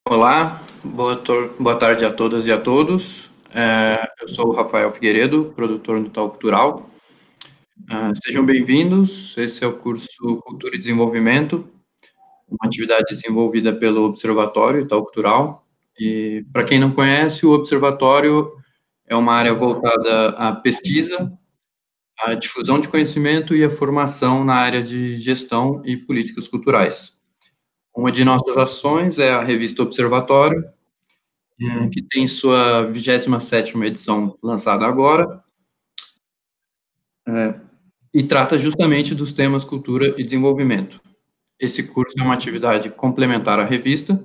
Olá, boa tarde a todas e a todos. Eu sou o Rafael Figueiredo, produtor no Itaú Cultural. Sejam bem-vindos. Esse é o curso Cultura e Desenvolvimento, uma atividade desenvolvida pelo Observatório Itaú Cultural. E, para quem não conhece, o Observatório é uma área voltada à pesquisa, à difusão de conhecimento e à formação na área de gestão e políticas culturais. Uma de nossas ações é a revista Observatório, que tem sua 27ª edição lançada agora, e trata justamente dos temas cultura e desenvolvimento. Esse curso é uma atividade complementar à revista,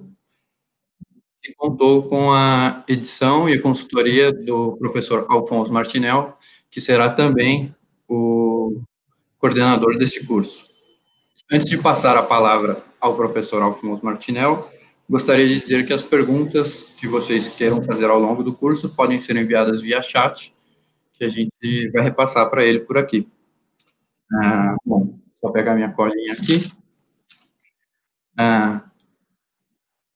que contou com a edição e a consultoria do professor Alfonso Martinel, que será também o coordenador deste curso. Antes de passar a palavra ao professor Alfonso Martinel, gostaria de dizer que as perguntas que vocês queiram fazer ao longo do curso podem ser enviadas via chat, que a gente vai repassar para ele por aqui. Bom, só pegar minha colinha aqui.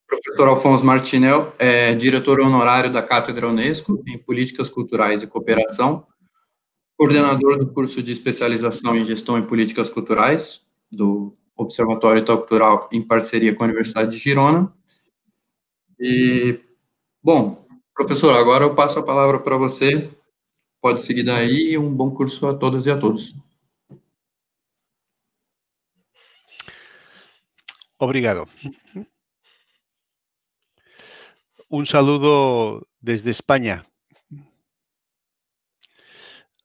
Professor Alfonso Martinel é diretor honorário da Cátedra Unesco em Políticas Culturais e Cooperação, coordenador do curso de especialização em Gestão e Políticas Culturais, do Observatório Itaú Cultural, em parceria com a Universidade de Girona. E, bom, professor, agora eu passo a palavra para você. Pode seguir daí e um bom curso a todas e a todos. Obrigado. Un saludo desde España.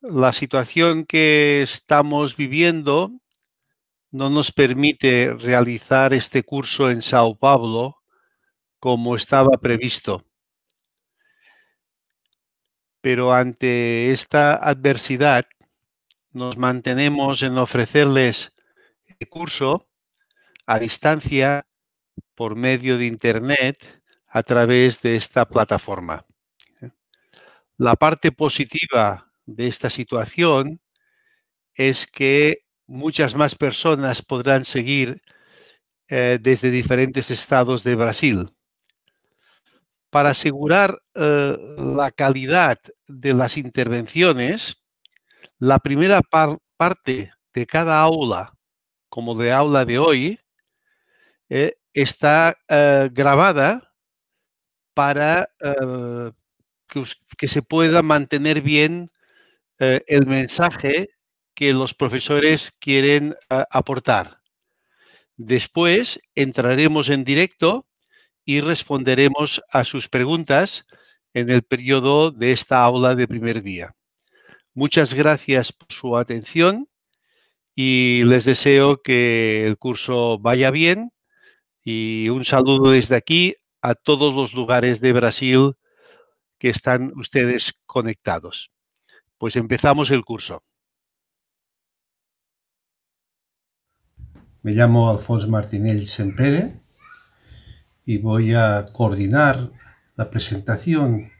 La situación que estamos viviendo no nos permite realizar este curso en Sao Paulo como estaba previsto. Pero ante esta adversidad nos mantenemos en ofrecerles el curso a distancia por medio de Internet a través de esta plataforma. La parte positiva de esta situación es que muchas más personas podrán seguir desde diferentes estados de Brasil. Para asegurar la calidad de las intervenciones, la primera parte de cada aula, como de aula de hoy, está grabada para que se pueda mantener bien el mensaje que los profesores quieren aportar. Después entraremos en directo y responderemos a sus preguntas en el periodo de esta aula de primer día. Muchas gracias por su atención y les deseo que el curso vaya bien, y un saludo desde aquí a todos los lugares de Brasil que están ustedes conectados. Pues empezamos el curso. Me llamo Alfonso Martinel Sempere y voy a coordinar la presentación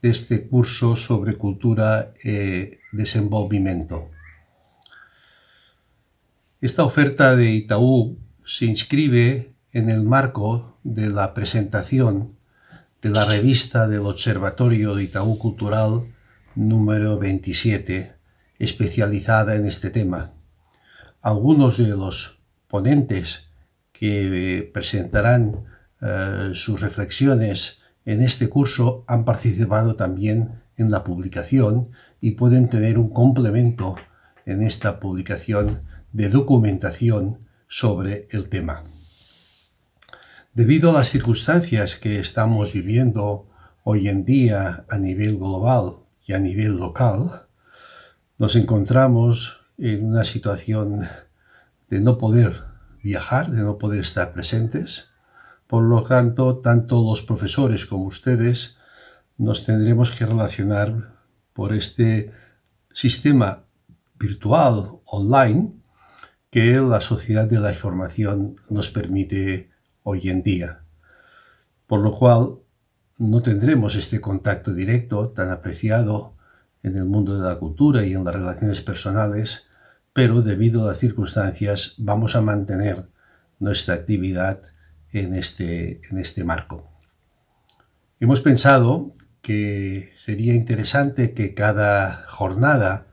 de este curso sobre cultura y desenvolvimiento. Esta oferta de Itaú se inscribe en el marco de la presentación de la revista del Observatorio de Itaú Cultural número 27, especializada en este tema. Algunos de los ponentes que presentarán sus reflexiones en este curso han participado también en la publicación y pueden tener un complemento en esta publicación de documentación sobre el tema. Debido a las circunstancias que estamos viviendo hoy en día a nivel global y a nivel local, nos encontramos en una situación de no poder viajar, de no poder estar presentes. Por lo tanto, tanto los profesores como ustedes nos tendremos que relacionar por este sistema virtual online que la sociedad de la información nos permite hoy en día. Por lo cual, no tendremos este contacto directo tan apreciado en el mundo de la cultura y en las relaciones personales, pero debido a las circunstancias vamos a mantener nuestra actividad en este marco. hemos pensado que sería interesante que cada jornada,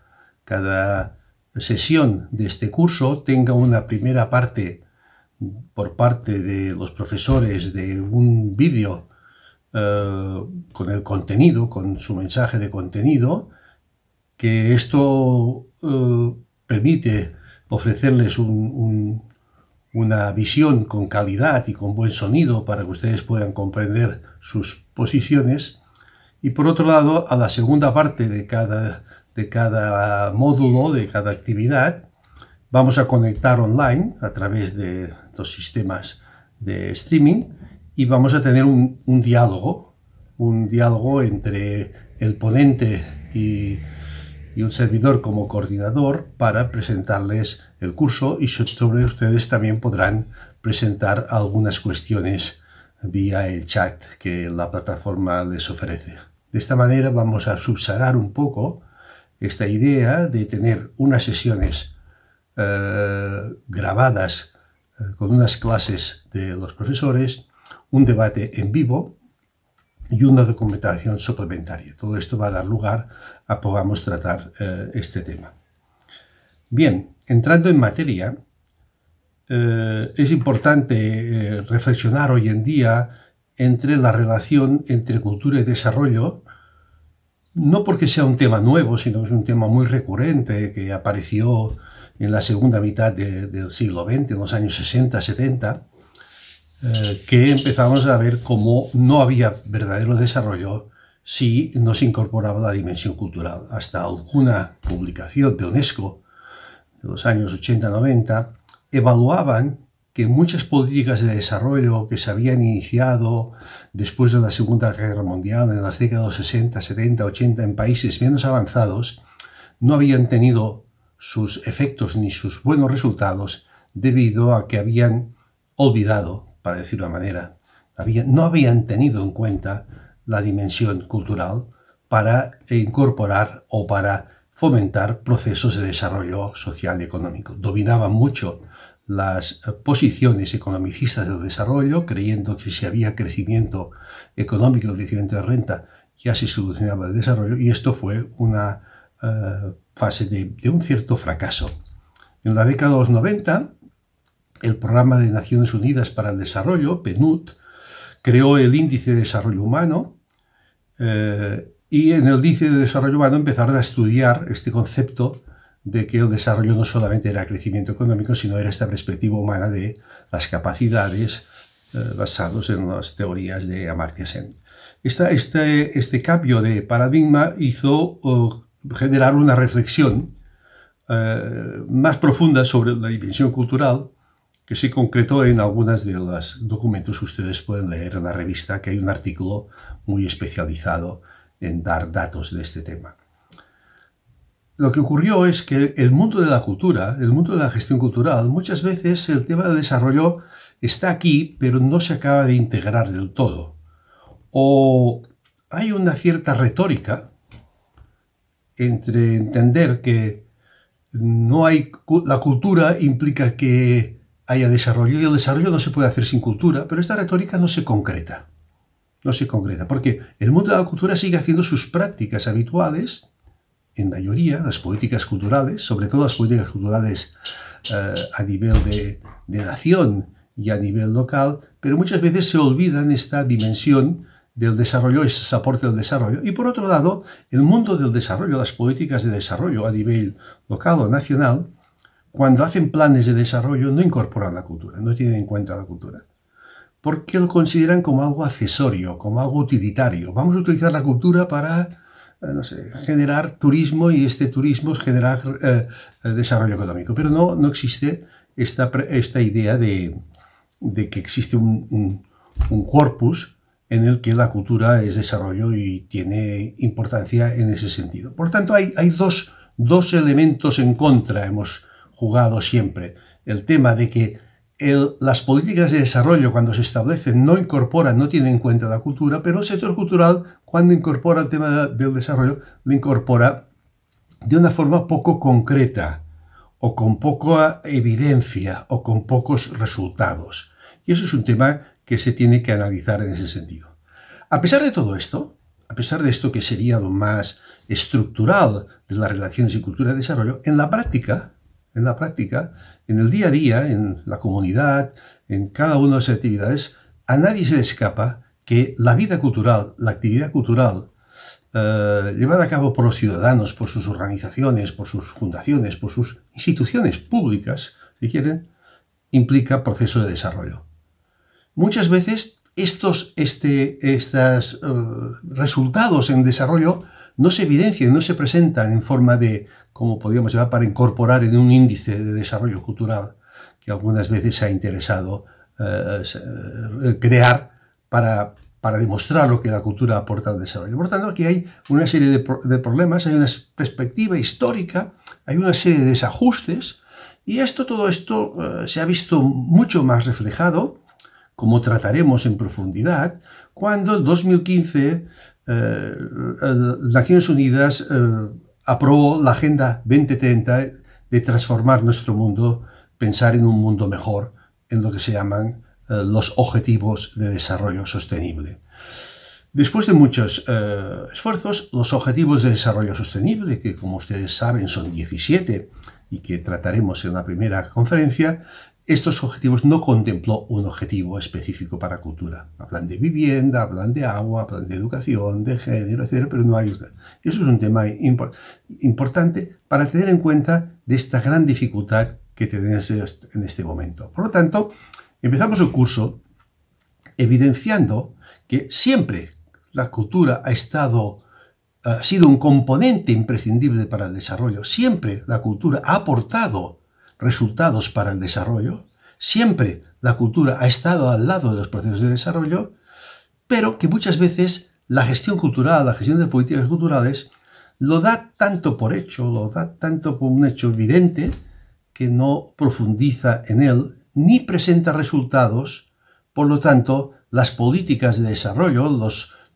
cada sesión de este curso tenga una primera parte por parte de los profesores de un vídeo con el contenido, con su mensaje de contenido, que esto permite ofrecerles una visión con calidad y con buen sonido para que ustedes puedan comprender sus posiciones. Y por otro lado, a la segunda parte de cada módulo, de cada actividad, vamos a conectar online a través de los sistemas de streaming y vamos a tener un diálogo entre el ponente y un servidor como coordinador para presentarles el curso, y sobre ustedes también podrán presentar algunas cuestiones vía el chat que la plataforma les ofrece. De esta manera vamos a subsanar un poco esta idea de tener unas sesiones grabadas con unas clases de los profesores, un debate en vivo y una documentación suplementaria. Todo esto va a dar lugar a podamos tratar este tema. Bien, entrando en materia, es importante reflexionar hoy en día entre la relación entre cultura y desarrollo, no porque sea un tema nuevo, sino que es un tema muy recurrente que apareció en la segunda mitad del siglo XX, en los años 60-70, que empezamos a ver cómo no había verdadero desarrollo si no se incorporaba la dimensión cultural. Hasta alguna publicación de UNESCO de los años 80-90 evaluaban que muchas políticas de desarrollo que se habían iniciado después de la Segunda Guerra Mundial en las décadas 60, 70, 80 en países menos avanzados no habían tenido sus efectos ni sus buenos resultados debido a que habían olvidado, para decirlo de una manera, no habían tenido en cuenta la dimensión cultural para incorporar o para fomentar procesos de desarrollo social y económico. Dominaban mucho las posiciones economicistas del desarrollo, creyendo que si había crecimiento económico, crecimiento de renta, ya se solucionaba el desarrollo, y esto fue una fase de un cierto fracaso. En la década de los 90, el Programa de Naciones Unidas para el Desarrollo, PNUD, creó el Índice de Desarrollo Humano, y en el Índice de Desarrollo Humano empezaron a estudiar este concepto de que el desarrollo no solamente era crecimiento económico, sino era esta perspectiva humana de las capacidades basados en las teorías de Amartya Sen. Este cambio de paradigma hizo generar una reflexión más profunda sobre la dimensión cultural, que se concretó en algunos de los documentos que ustedes pueden leer en la revista, que hay un artículo muy especializado en dar datos de este tema. Lo que ocurrió es que el mundo de la cultura, el mundo de la gestión cultural, muchas veces el tema del desarrollo está aquí, pero no se acaba de integrar del todo. O hay una cierta retórica entre entender que la cultura implica que haya desarrollo, y el desarrollo no se puede hacer sin cultura, pero esta retórica no se concreta. No se concreta, porque el mundo de la cultura sigue haciendo sus prácticas habituales, en mayoría, las políticas culturales, sobre todo las políticas culturales a nivel de nación y a nivel local, pero muchas veces se olvidan esta dimensión del desarrollo, ese aporte del desarrollo. Y por otro lado, el mundo del desarrollo, las políticas de desarrollo a nivel local o nacional, cuando hacen planes de desarrollo no incorporan la cultura, no tienen en cuenta la cultura, porque lo consideran como algo accesorio, como algo utilitario. Vamos a utilizar la cultura para generar turismo, y este turismo es generar desarrollo económico. Pero no existe esta idea de que existe un corpus en el que la cultura es desarrollo y tiene importancia en ese sentido. Por tanto, hay dos elementos en contra. Hemos jugado siempre el tema de que las políticas de desarrollo, cuando se establecen, no tienen en cuenta la cultura, pero el sector cultural, cuando incorpora el tema del desarrollo, lo incorpora de una forma poco concreta, o con poca evidencia, o con pocos resultados. Y eso es un tema que se tiene que analizar en ese sentido. A pesar de todo esto, a pesar de esto que sería lo más estructural de las relaciones y cultura de desarrollo, en la práctica, en el día a día, en la comunidad, en cada una de las actividades, a nadie se le escapa que la vida cultural, la actividad cultural, llevada a cabo por los ciudadanos, por sus organizaciones, por sus fundaciones, por sus instituciones públicas, si quieren, implica procesos de desarrollo. Muchas veces estos resultados en desarrollo no se evidencian, no se presentan en forma de, como podríamos llamar, para incorporar en un índice de desarrollo cultural que algunas veces se ha interesado crear para demostrar lo que la cultura aporta al desarrollo. Por lo tanto, aquí hay una serie de problemas, hay una perspectiva histórica, hay una serie de desajustes, y todo esto se ha visto mucho más reflejado, como trataremos en profundidad, cuando en 2015 Naciones Unidas aprobó la Agenda 2030 de transformar nuestro mundo, pensar en un mundo mejor, en lo que se llaman los Objetivos de Desarrollo Sostenible. Después de muchos esfuerzos, los Objetivos de Desarrollo Sostenible, que como ustedes saben son 17 y que trataremos en la primera conferencia, estos objetivos no contempló un objetivo específico para cultura. Hablan de vivienda, hablan de agua, hablan de educación, de género, etc., pero no hay... Eso es un tema importante para tener en cuenta de esta gran dificultad que tenemos en este momento. Por lo tanto, empezamos el curso evidenciando que siempre la cultura ha sido un componente imprescindible para el desarrollo. Siempre la cultura ha aportado resultados para el desarrollo. Siempre la cultura ha estado al lado de los procesos de desarrollo, pero que muchas veces la gestión cultural, la gestión de políticas culturales, lo da tanto por hecho, lo da tanto como un hecho evidente, que no profundiza en él ni presenta resultados. Por lo tanto, las políticas de desarrollo,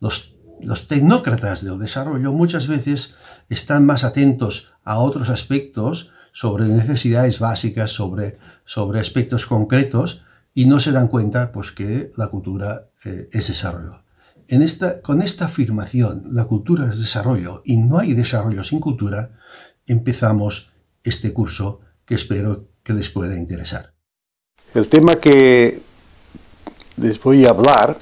los tecnócratas del desarrollo muchas veces están más atentos a otros aspectos sobre necesidades básicas, sobre aspectos concretos, y no se dan cuenta pues, que la cultura es desarrollo. Con esta afirmación, la cultura es desarrollo y no hay desarrollo sin cultura, empezamos este curso que espero que les pueda interesar. El tema que les voy a hablar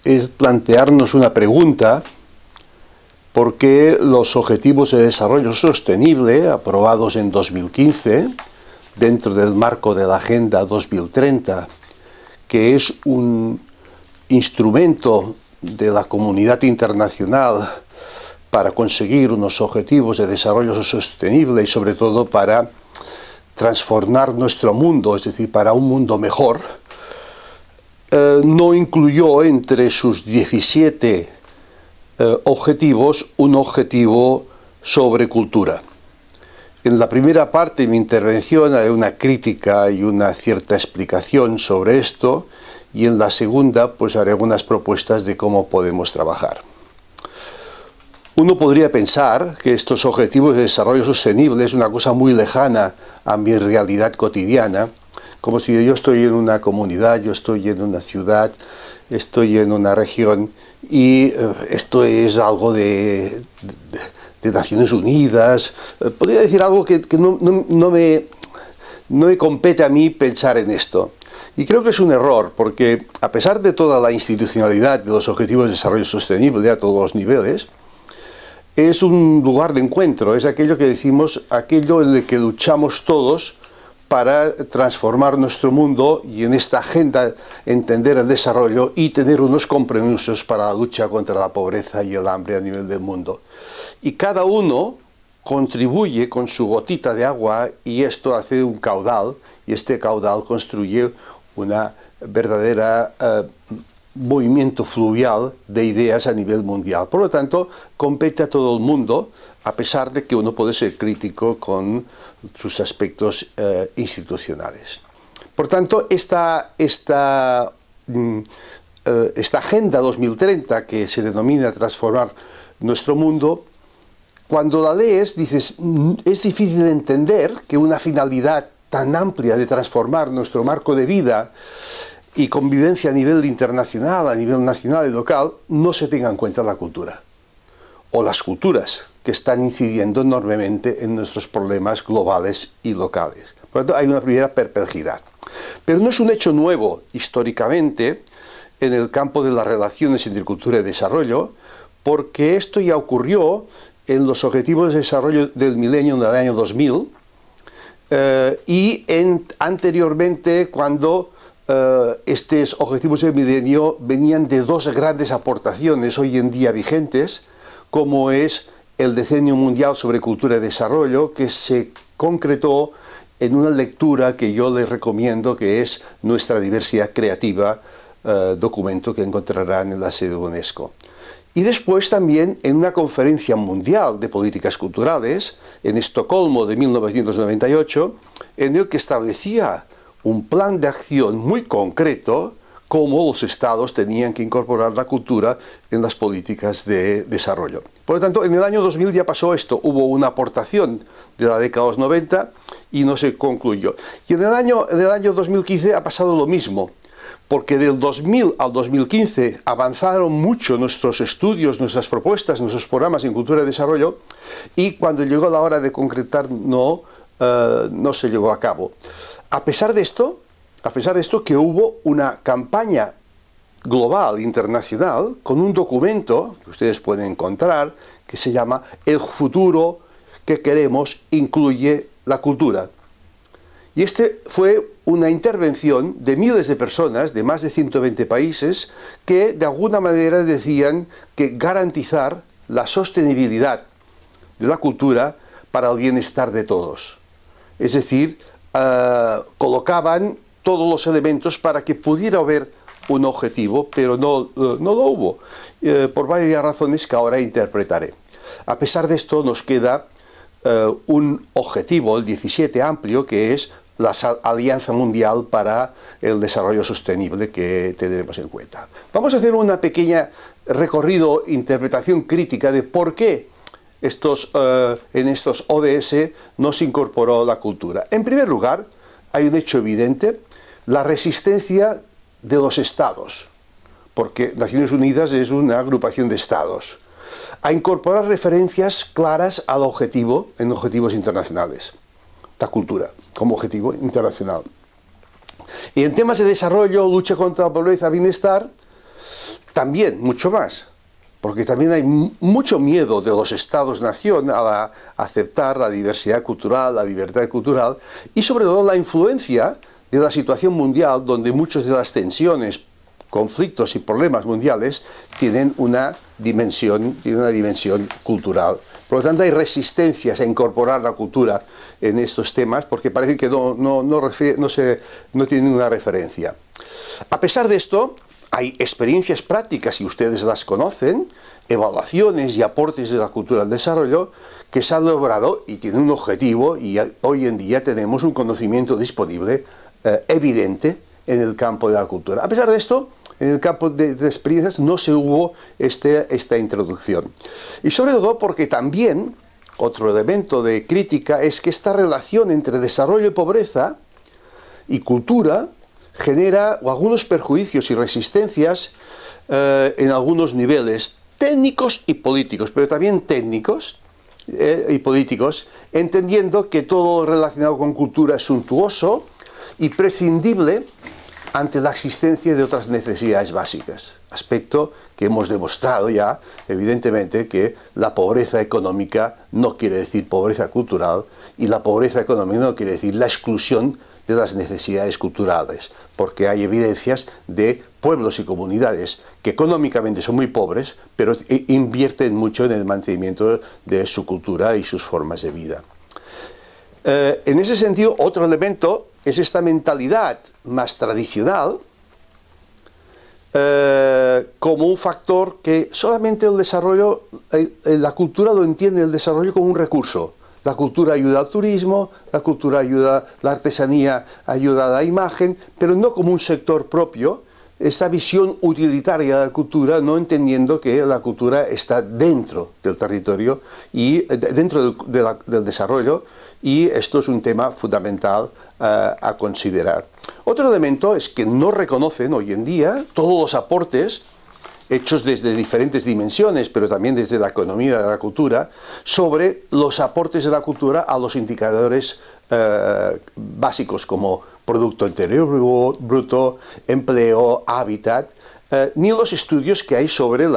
es plantearnos una pregunta: ¿por qué los Objetivos de Desarrollo Sostenible, aprobados en 2015, dentro del marco de la Agenda 2030, que es un instrumento de la comunidad internacional para conseguir unos objetivos de desarrollo sostenible y sobre todo para transformar nuestro mundo, es decir, para un mundo mejor, no incluyó entre sus 17 objetivos un objetivo sobre cultura? En la primera parte de mi intervención haré una crítica y una cierta explicación sobre esto, y en la segunda pues haré unas propuestas de cómo podemos trabajar. Uno podría pensar que estos objetivos de desarrollo sostenible es una cosa muy lejana a mi realidad cotidiana, como si yo estoy en una comunidad, yo estoy en una ciudad, estoy en una región, y esto es algo de Naciones Unidas. Podría decir algo que no me compete a mí pensar en esto. Y creo que es un error, porque a pesar de toda la institucionalidad de los Objetivos de Desarrollo Sostenible a todos los niveles, es un lugar de encuentro, es aquello que decimos, aquello en el que luchamos todos para transformar nuestro mundo y en esta agenda entender el desarrollo y tener unos compromisos para la lucha contra la pobreza y el hambre a nivel del mundo. Y cada uno contribuye con su gotita de agua, y esto hace un caudal, y este caudal construye una verdadera movimiento fluvial de ideas a nivel mundial. Por lo tanto, compete a todo el mundo, a pesar de que uno puede ser crítico con sus aspectos institucionales. Por tanto, esta Agenda 2030, que se denomina transformar nuestro mundo, cuando la lees dices, es difícil de entender que una finalidad tan amplia de transformar nuestro marco de vida y convivencia a nivel internacional, a nivel nacional y local, no se tenga en cuenta la cultura o las culturas que están incidiendo enormemente en nuestros problemas globales y locales. Por lo tanto, hay una primera perplejidad. Pero no es un hecho nuevo históricamente en el campo de las relaciones entre cultura y desarrollo, porque esto ya ocurrió en los Objetivos de Desarrollo del Milenio del año 2000 y anteriormente cuando estos Objetivos del Milenio venían de dos grandes aportaciones hoy en día vigentes, como es el Decenio Mundial sobre Cultura y Desarrollo, que se concretó en una lectura que yo les recomiendo, que es Nuestra Diversidad Creativa, documento que encontrarán en la sede de UNESCO. Y después también en una conferencia mundial de políticas culturales, en Estocolmo de 1998, en el que establecía un plan de acción muy concreto, cómo los estados tenían que incorporar la cultura en las políticas de desarrollo. Por lo tanto, en el año 2000 ya pasó esto, hubo una aportación de la década de los 90 y no se concluyó. Y en el año 2015 ha pasado lo mismo, porque del 2000 al 2015 avanzaron mucho nuestros estudios, nuestras propuestas, nuestros programas en cultura y desarrollo, y cuando llegó la hora de concretar no se llevó a cabo. A pesar de esto, que hubo una campaña global, internacional, con un documento que ustedes pueden encontrar, que se llama El futuro que queremos incluye la cultura. Y este fue una intervención de miles de personas, de más de 120 países, que de alguna manera decían que garantizar la sostenibilidad de la cultura para el bienestar de todos. Es decir, colocaban todos los elementos para que pudiera haber un objetivo, pero no lo hubo, por varias razones que ahora interpretaré. A pesar de esto, nos queda un objetivo, el 17 amplio, que es la Alianza Mundial para el Desarrollo Sostenible, que tendremos en cuenta. Vamos a hacer una pequeña recorrido, interpretación crítica de por qué en estos ODS no se incorporó la cultura. En primer lugar, hay un hecho evidente: la resistencia de los estados, porque Naciones Unidas es una agrupación de estados, a incorporar referencias claras al objetivo en objetivos internacionales, la cultura como objetivo internacional. Y en temas de desarrollo, lucha contra la pobreza, bienestar, también mucho más, porque también hay mucho miedo de los estados-nación a aceptar la diversidad cultural, la libertad cultural, y sobre todo la influencia de la situación mundial, donde muchas de las tensiones, conflictos y problemas mundiales tienen una dimensión cultural. Por lo tanto, hay resistencias a incorporar la cultura en estos temas, porque parece que no tienen ninguna referencia. A pesar de esto, hay experiencias prácticas, y ustedes las conocen, evaluaciones y aportes de la cultura al desarrollo, que se han logrado y tienen un objetivo, y hoy en día tenemos un conocimiento disponible evidente en el campo de la cultura. A pesar de esto, en el campo de experiencias no se hubo esta introducción. Y sobre todo porque también, otro elemento de crítica es que esta relación entre desarrollo y pobreza y cultura genera algunos perjuicios y resistencias en algunos niveles técnicos y políticos, pero también técnicos y políticos, entendiendo que todo relacionado con cultura es suntuoso y prescindible ante la existencia de otras necesidades básicas, aspecto que hemos demostrado ya, evidentemente, que la pobreza económica no quiere decir pobreza cultural, y la pobreza económica no quiere decir la exclusión de las necesidades culturales, porque hay evidencias de pueblos y comunidades que económicamente son muy pobres, pero invierten mucho en el mantenimiento de su cultura y sus formas de vida. En ese sentido, otro elemento es esta mentalidad más tradicional como un factor que solamente el desarrollo, la cultura lo entiende el desarrollo como un recurso. La cultura ayuda al turismo, la cultura ayuda, la artesanía ayuda a la imagen, pero no como un sector propio esta visión utilitaria de la cultura, no entendiendo que la cultura está dentro del territorio y dentro del desarrollo, y esto es un tema fundamental a considerar. Otro elemento es que no reconocen hoy en día todos los aportes hechos desde diferentes dimensiones, pero también desde la economía de la cultura, sobre los aportes de la cultura a los indicadores básicos como Producto Interior Bruto, empleo, hábitat, ni los estudios que hay sobre el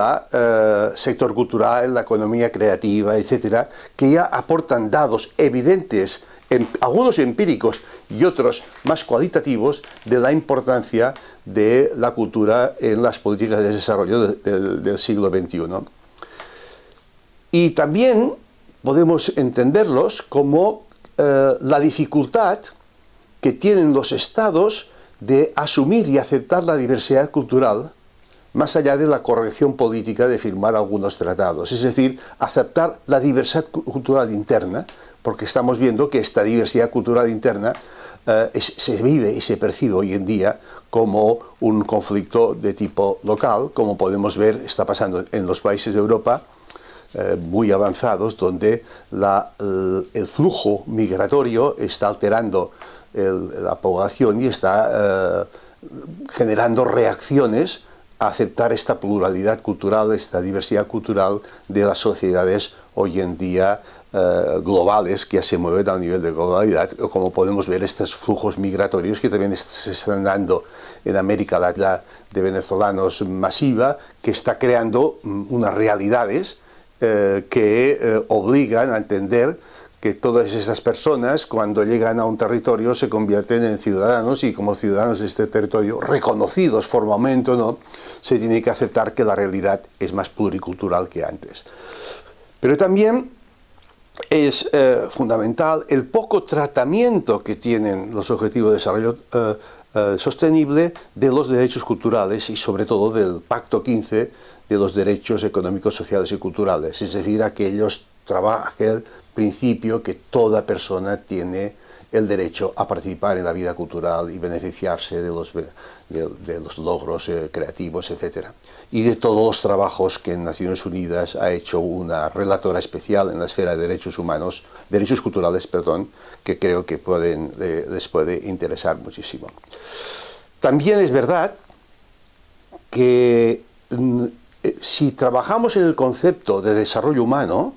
sector cultural, la economía creativa, etcétera, que ya aportan datos evidentes, algunos empíricos y otros más cualitativos, de la importancia de la cultura en las políticas de desarrollo del siglo XXI. Y también podemos entenderlos como la dificultad que tienen los estados de asumir y aceptar la diversidad cultural, más allá de la corrección política de firmar algunos tratados. Es decir, aceptar la diversidad cultural interna, porque estamos viendo que esta diversidad cultural interna se vive y se percibe hoy en día como un conflicto de tipo local, como podemos ver está pasando en los países de Europa muy avanzados, donde el flujo migratorio está alterando la población y está generando reacciones a aceptar esta pluralidad cultural, esta diversidad cultural de las sociedades hoy en día globales, que ya se mueven a un nivel de globalidad, o como podemos ver estos flujos migratorios que también se están dando en América Latina de venezolanos masiva, que está creando unas realidades que obligan a entender que todas esas personas, cuando llegan a un territorio, se convierten en ciudadanos, y como ciudadanos de este territorio, reconocidos formalmente o no, se tiene que aceptar que la realidad es más pluricultural que antes. Pero también es fundamental el poco tratamiento que tienen los Objetivos de Desarrollo Sostenible de los derechos culturales, y sobre todo del Pacto 15 de los derechos económicos, sociales y culturales, es decir, aquel principio que toda persona tiene el derecho a participar en la vida cultural y beneficiarse de los logros creativos, etc. Y de todos los trabajos que en Naciones Unidas ha hecho una relatora especial en la esfera de derechos culturales, que creo que les puede interesar muchísimo. También es verdad que si trabajamos en el concepto de desarrollo humano,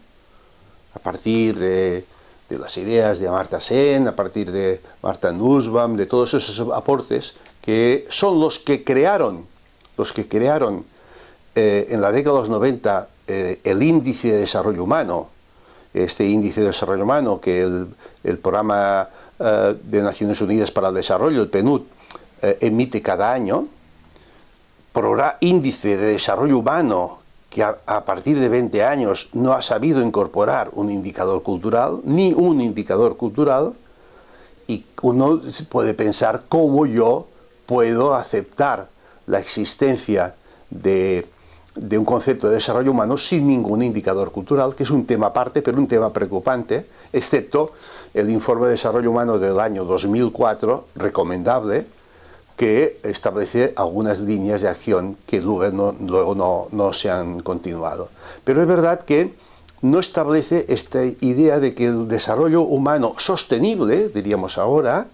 a partir de las ideas de Amartya Sen, a partir de Martha Nussbaum, de todos esos aportes que son los que crearon en la década de los 90 el índice de desarrollo humano, este índice de desarrollo humano que el programa de Naciones Unidas para el Desarrollo, el PNUD, emite cada año, índice de desarrollo humano que a partir de 20 años no ha sabido incorporar un indicador cultural, ni un indicador cultural, y uno puede pensar cómo yo puedo aceptar la existencia de un concepto de desarrollo humano sin ningún indicador cultural, que es un tema aparte, pero un tema preocupante, excepto el informe de desarrollo humano del año 2004, recomendable, que establece algunas líneas de acción que luego no se han continuado. Pero es verdad que no establece esta idea de que el desarrollo humano sostenible, diríamos ahora,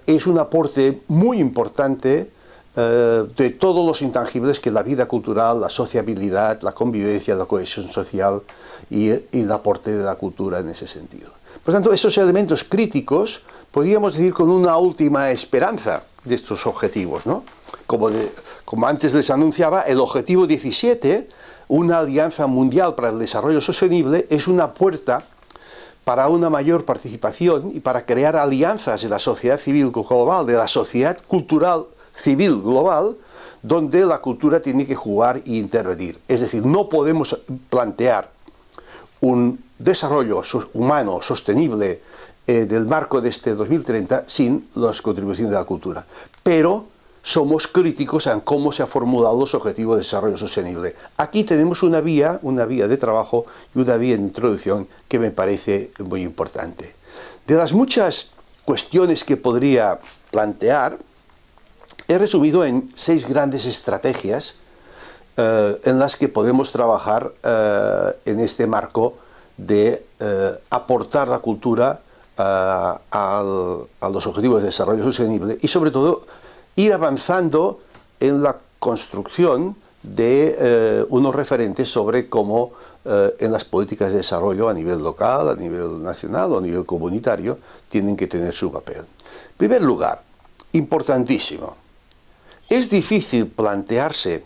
es un aporte muy importante de todos los intangibles que la vida cultural, la sociabilidad, la convivencia, la cohesión social y el aporte de la cultura en ese sentido. Por tanto, esos elementos críticos, podríamos decir con una última esperanza de estos objetivos, ¿no? Como antes les anunciaba, el objetivo 17, una alianza mundial para el desarrollo sostenible, es una puerta para una mayor participación y para crear alianzas de la sociedad civil global, de la sociedad cultural civil global, donde la cultura tiene que jugar e intervenir. Es decir, no podemos plantear un desarrollo humano sostenible del marco de este 2030 sin las contribuciones de la cultura. Pero somos críticos en cómo se han formulado los objetivos de desarrollo sostenible. Aquí tenemos una vía de trabajo y una vía de introducción que me parece muy importante. De las muchas cuestiones que podría plantear, he resumido en 6 grandes estrategias en las que podemos trabajar en este marco de aportar la cultura a los objetivos de desarrollo sostenible y sobre todo ir avanzando en la construcción de unos referentes sobre cómo en las políticas de desarrollo a nivel local, a nivel nacional o a nivel comunitario tienen que tener su papel. En primer lugar, importantísimo, es difícil plantearse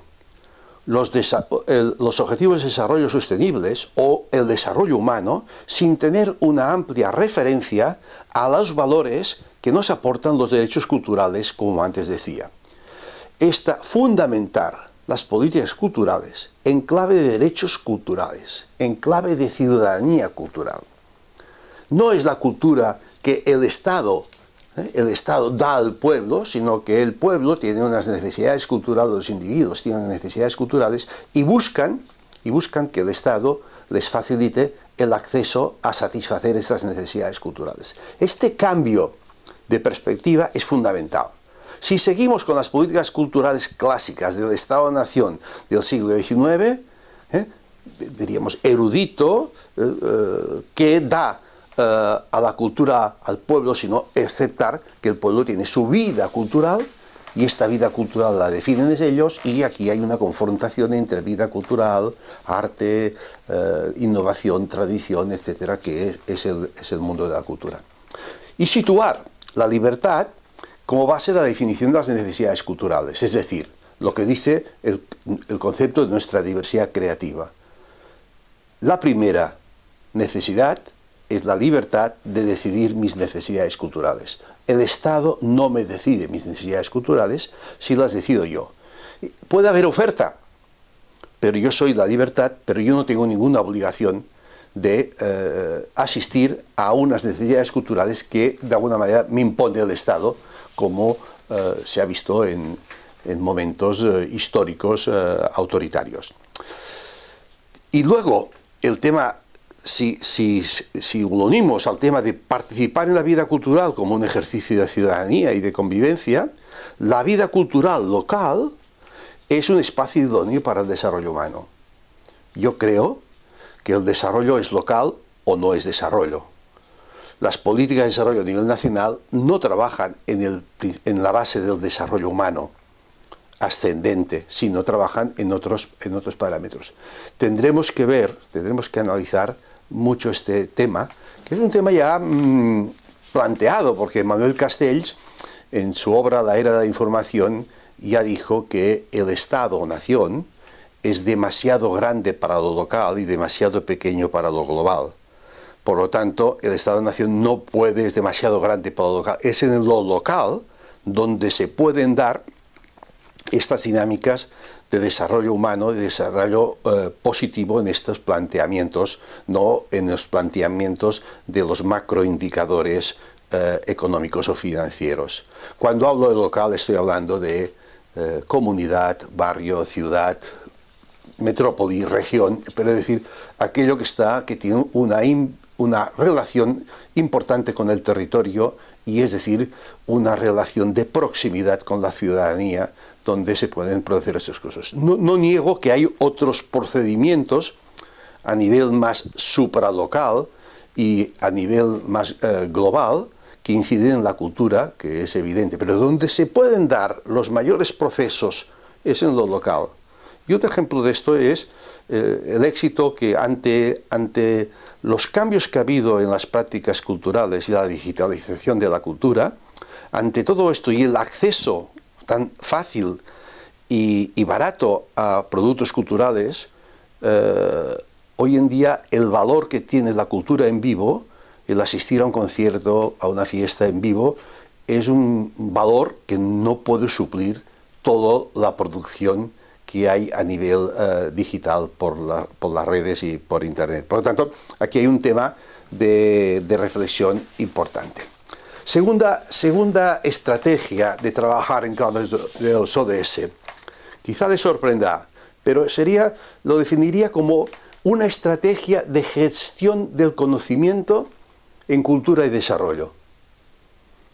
los objetivos de desarrollo sostenibles o el desarrollo humano sin tener una amplia referencia a los valores que nos aportan los derechos culturales, como antes decía. Fundamentar las políticas culturales en clave de derechos culturales, en clave de ciudadanía cultural. No es la cultura que el Estado da al pueblo, sino que el pueblo tiene unas necesidades culturales, los individuos tienen necesidades culturales y buscan que el Estado les facilite el acceso a satisfacer estas necesidades culturales. Este cambio de perspectiva es fundamental. Si seguimos con las políticas culturales clásicas del Estado-Nación del siglo XIX, diríamos erudito, que da a la cultura al pueblo, sino aceptar que el pueblo tiene su vida cultural y esta vida cultural la definen ellos y aquí hay una confrontación entre vida cultural, arte, innovación, tradición, etcétera, que es el mundo de la cultura. Y situar la libertad como base de la definición de las necesidades culturales, es decir, lo que dice el concepto de nuestra diversidad creativa. La primera necesidad es la libertad de decidir mis necesidades culturales. El Estado no me decide mis necesidades culturales si las decido yo. Puede haber oferta, pero yo soy la libertad, pero yo no tengo ninguna obligación de asistir a unas necesidades culturales que de alguna manera me impone el Estado, como se ha visto en momentos históricos autoritarios. Y luego, el tema, si lo unimos al tema de participar en la vida cultural como un ejercicio de ciudadanía y de convivencia, la vida cultural local es un espacio idóneo para el desarrollo humano. Yo creo que el desarrollo es local o no es desarrollo. Las políticas de desarrollo a nivel nacional no trabajan en la base del desarrollo humano ascendente, sino trabajan en otros parámetros. Tendremos que analizar mucho este tema, que es un tema ya planteado, porque Manuel Castells, en su obra La Era de la Información, ya dijo que el Estado o nación es demasiado grande para lo local y demasiado pequeño para lo global. Por lo tanto, el Estado-Nación no puede, es demasiado grande para lo local. Es en lo local donde se pueden dar estas dinámicas de desarrollo humano, de desarrollo positivo en estos planteamientos, no en los planteamientos de los macroindicadores económicos o financieros. Cuando hablo de local estoy hablando de comunidad, barrio, ciudad, metrópoli, región, pero es decir, aquello que tiene una relación importante con el territorio y es decir, una relación de proximidad con la ciudadanía donde se pueden producir estas cosas. No niego que hay otros procedimientos a nivel más supralocal y a nivel más global que inciden en la cultura, que es evidente, pero donde se pueden dar los mayores procesos es en lo local. Y otro ejemplo de esto es el éxito que ante los cambios que ha habido en las prácticas culturales y la digitalización de la cultura, ante todo esto y el acceso tan fácil y barato a productos culturales, hoy en día el valor que tiene la cultura en vivo, el asistir a un concierto, a una fiesta en vivo, es un valor que no puede suplir toda la producción que hay a nivel digital por las redes y por Internet. Por lo tanto, aquí hay un tema de reflexión importante. Segunda estrategia de trabajar en claves de los ODS. Quizá les sorprenda, pero lo definiría como una estrategia de gestión del conocimiento en cultura y desarrollo,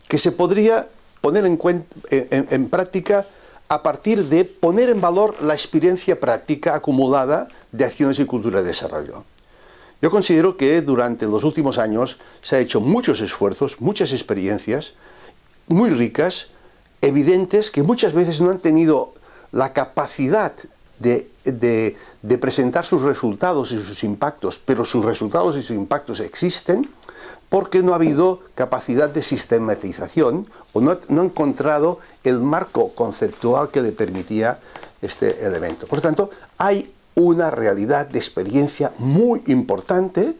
que se podría poner en práctica a partir de poner en valor la experiencia práctica acumulada de acciones de cultura de desarrollo. Yo considero que durante los últimos años se han hecho muchos esfuerzos, muchas experiencias muy ricas, evidentes, que muchas veces no han tenido la capacidad de presentar sus resultados y sus impactos, pero sus resultados y sus impactos existen porque no ha habido capacidad de sistematización o no ha encontrado el marco conceptual que le permitía este elemento. Por lo tanto, hay una realidad de experiencia muy importante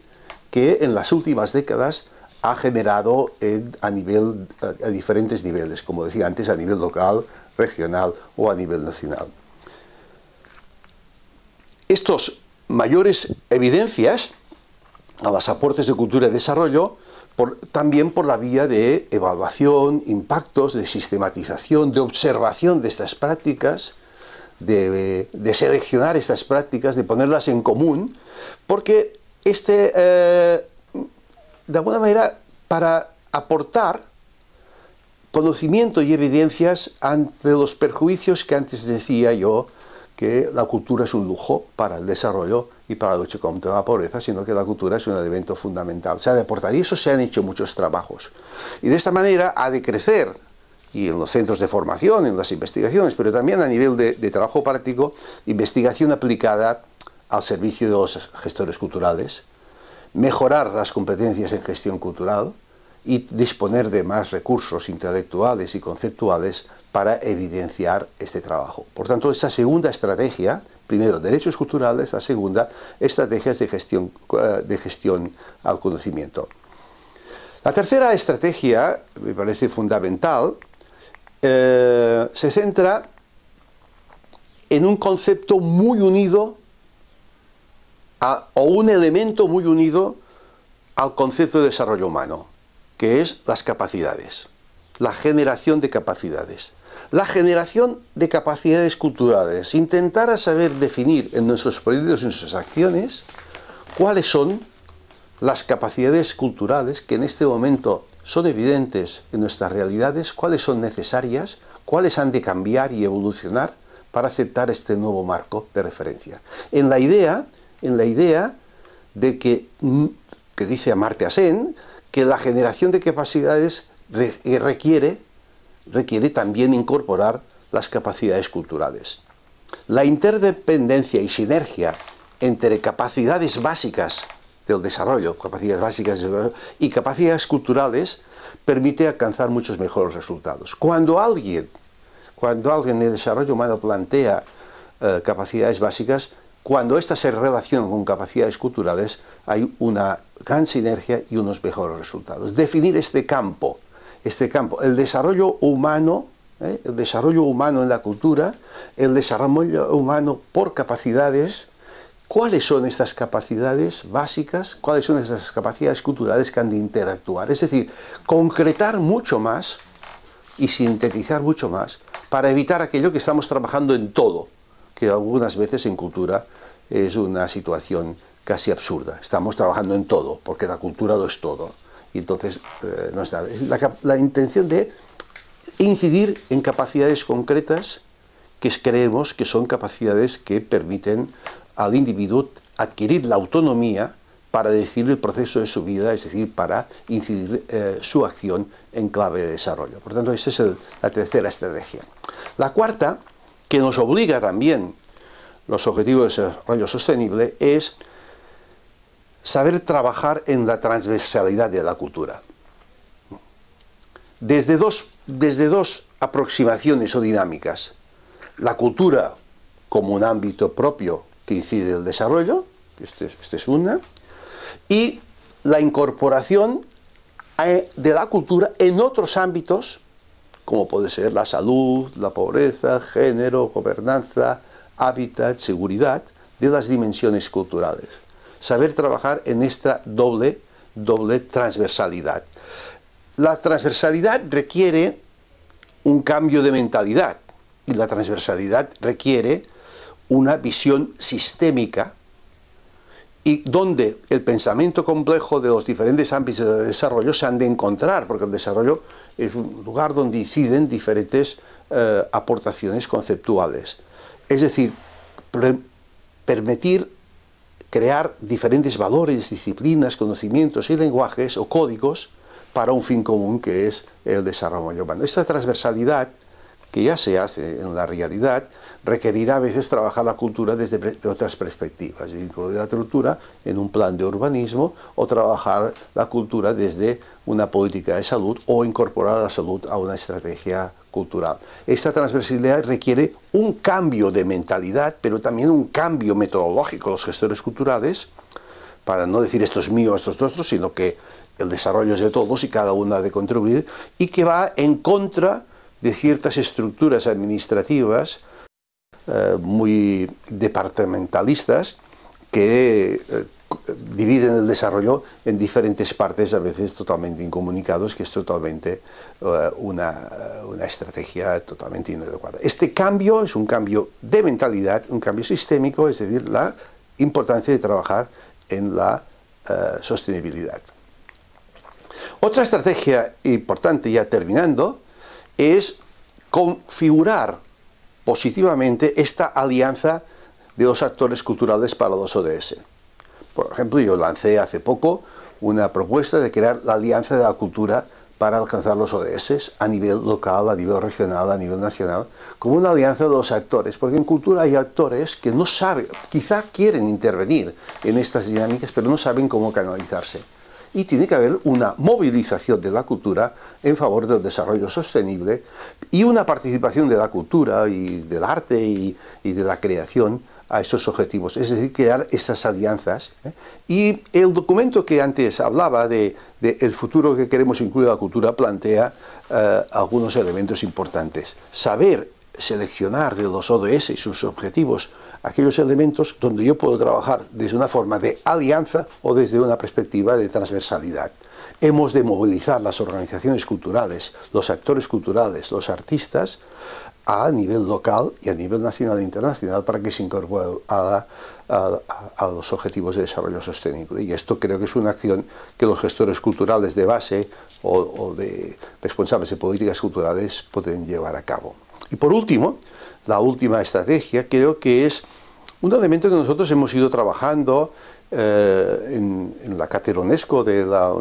que en las últimas décadas ha generado a diferentes niveles, como decía antes, a nivel local, regional o a nivel nacional. Estos mayores evidencias a los aportes de cultura y desarrollo, también por la vía de evaluación, impactos, de sistematización, de observación de estas prácticas, de seleccionar estas prácticas, de ponerlas en común, porque de alguna manera, para aportar conocimiento y evidencias ante los perjuicios que antes decía yo, que la cultura es un lujo para el desarrollo y para la lucha contra la pobreza, sino que la cultura es un elemento fundamental. Se ha de aportar, y eso se han hecho muchos trabajos. Y de esta manera ha de crecer, y en los centros de formación, en las investigaciones, pero también a nivel de trabajo práctico, investigación aplicada al servicio de los gestores culturales, mejorar las competencias en gestión cultural y disponer de más recursos intelectuales y conceptuales para evidenciar este trabajo. Por tanto, esta segunda estrategia, primero derechos culturales, la segunda, estrategias de gestión al conocimiento. La tercera estrategia, me parece fundamental, se centra en un concepto muy unido o un elemento muy unido al concepto de desarrollo humano, que es las capacidades, la generación de capacidades. La generación de capacidades culturales, intentar saber definir en nuestros proyectos y en nuestras acciones cuáles son las capacidades culturales que en este momento son evidentes en nuestras realidades, cuáles son necesarias, cuáles han de cambiar y evolucionar para aceptar este nuevo marco de referencia. En la idea de que dice Amartya Sen, que la generación de capacidades requiere también incorporar las capacidades culturales. La interdependencia y sinergia entre capacidades básicas del desarrollo, y capacidades culturales permite alcanzar muchos mejores resultados. Cuando alguien en el desarrollo humano plantea capacidades básicas, cuando éstas se relacionan con capacidades culturales, hay una gran sinergia y unos mejores resultados. Definir este campo, el desarrollo humano en la cultura, el desarrollo humano por capacidades. ¿Cuáles son estas capacidades básicas? ¿Cuáles son esas capacidades culturales que han de interactuar? Es decir, concretar mucho más y sintetizar mucho más para evitar aquello que estamos trabajando en todo, que algunas veces en cultura es una situación casi absurda. Estamos trabajando en todo, porque la cultura lo es todo. Y entonces no es nada. La intención de incidir en capacidades concretas que creemos que son capacidades que permiten al individuo adquirir la autonomía para decidir el proceso de su vida, es decir, para incidir su acción en clave de desarrollo. Por tanto, esa es la tercera estrategia. La cuarta, que nos obliga también los objetivos de desarrollo sostenible, es saber trabajar en la transversalidad de la cultura. Desde dos aproximaciones o dinámicas. La cultura como un ámbito propio que incide en el desarrollo, esta es una, y la incorporación de la cultura en otros ámbitos, como puede ser la salud, la pobreza, género, gobernanza, hábitat, seguridad, de las dimensiones culturales. Saber trabajar en esta doble transversalidad. La transversalidad requiere un cambio de mentalidad y la transversalidad requiere una visión sistémica y donde el pensamiento complejo de los diferentes ámbitos de desarrollo se han de encontrar, porque el desarrollo es un lugar donde inciden diferentes aportaciones conceptuales. Es decir, permitir crear diferentes valores, disciplinas, conocimientos y lenguajes o códigos para un fin común que es el desarrollo humano. Esta transversalidad, que ya se hace en la realidad, requerirá a veces trabajar la cultura desde otras perspectivas, incluir la cultura en un plan de urbanismo o trabajar la cultura desde una política de salud o incorporar la salud a una estrategia cultural. Esta transversalidad requiere un cambio de mentalidad, pero también un cambio metodológico de los gestores culturales, para no decir esto es mío, esto es nuestro, sino que el desarrollo es de todos y cada uno ha de contribuir, y que va en contra de ciertas estructuras administrativas muy departamentalistas que dividen el desarrollo en diferentes partes, a veces totalmente incomunicados, que es totalmente una estrategia totalmente inadecuada. Este cambio es un cambio de mentalidad, un cambio sistémico, es decir, la importancia de trabajar en la sostenibilidad. Otra estrategia importante, ya terminando, es configurar positivamente esta alianza de los actores culturales para los ODS. Por ejemplo, yo lancé hace poco una propuesta de crear la Alianza de la Cultura para alcanzar los ODS a nivel local, a nivel regional, a nivel nacional, como una alianza de los actores, porque en cultura hay actores que no saben, quizá quieren intervenir en estas dinámicas, pero no saben cómo canalizarse. Y tiene que haber una movilización de la cultura en favor del desarrollo sostenible y una participación de la cultura y del arte y de la creación a esos objetivos, es decir, crear estas alianzas. Y el documento que antes hablaba de el futuro que queremos incluir a la cultura plantea algunos elementos importantes. Saber seleccionar de los ODS y sus objetivos aquellos elementos donde yo puedo trabajar desde una forma de alianza o desde una perspectiva de transversalidad. Hemos de movilizar las organizaciones culturales, los actores culturales, los artistas, a nivel local y a nivel nacional e internacional para que se incorporen a los objetivos de desarrollo sostenible. Y esto creo que es una acción que los gestores culturales de base o de responsables de políticas culturales pueden llevar a cabo. Y por último, la última estrategia creo que es un elemento que nosotros hemos ido trabajando en la cátedra UNESCO de la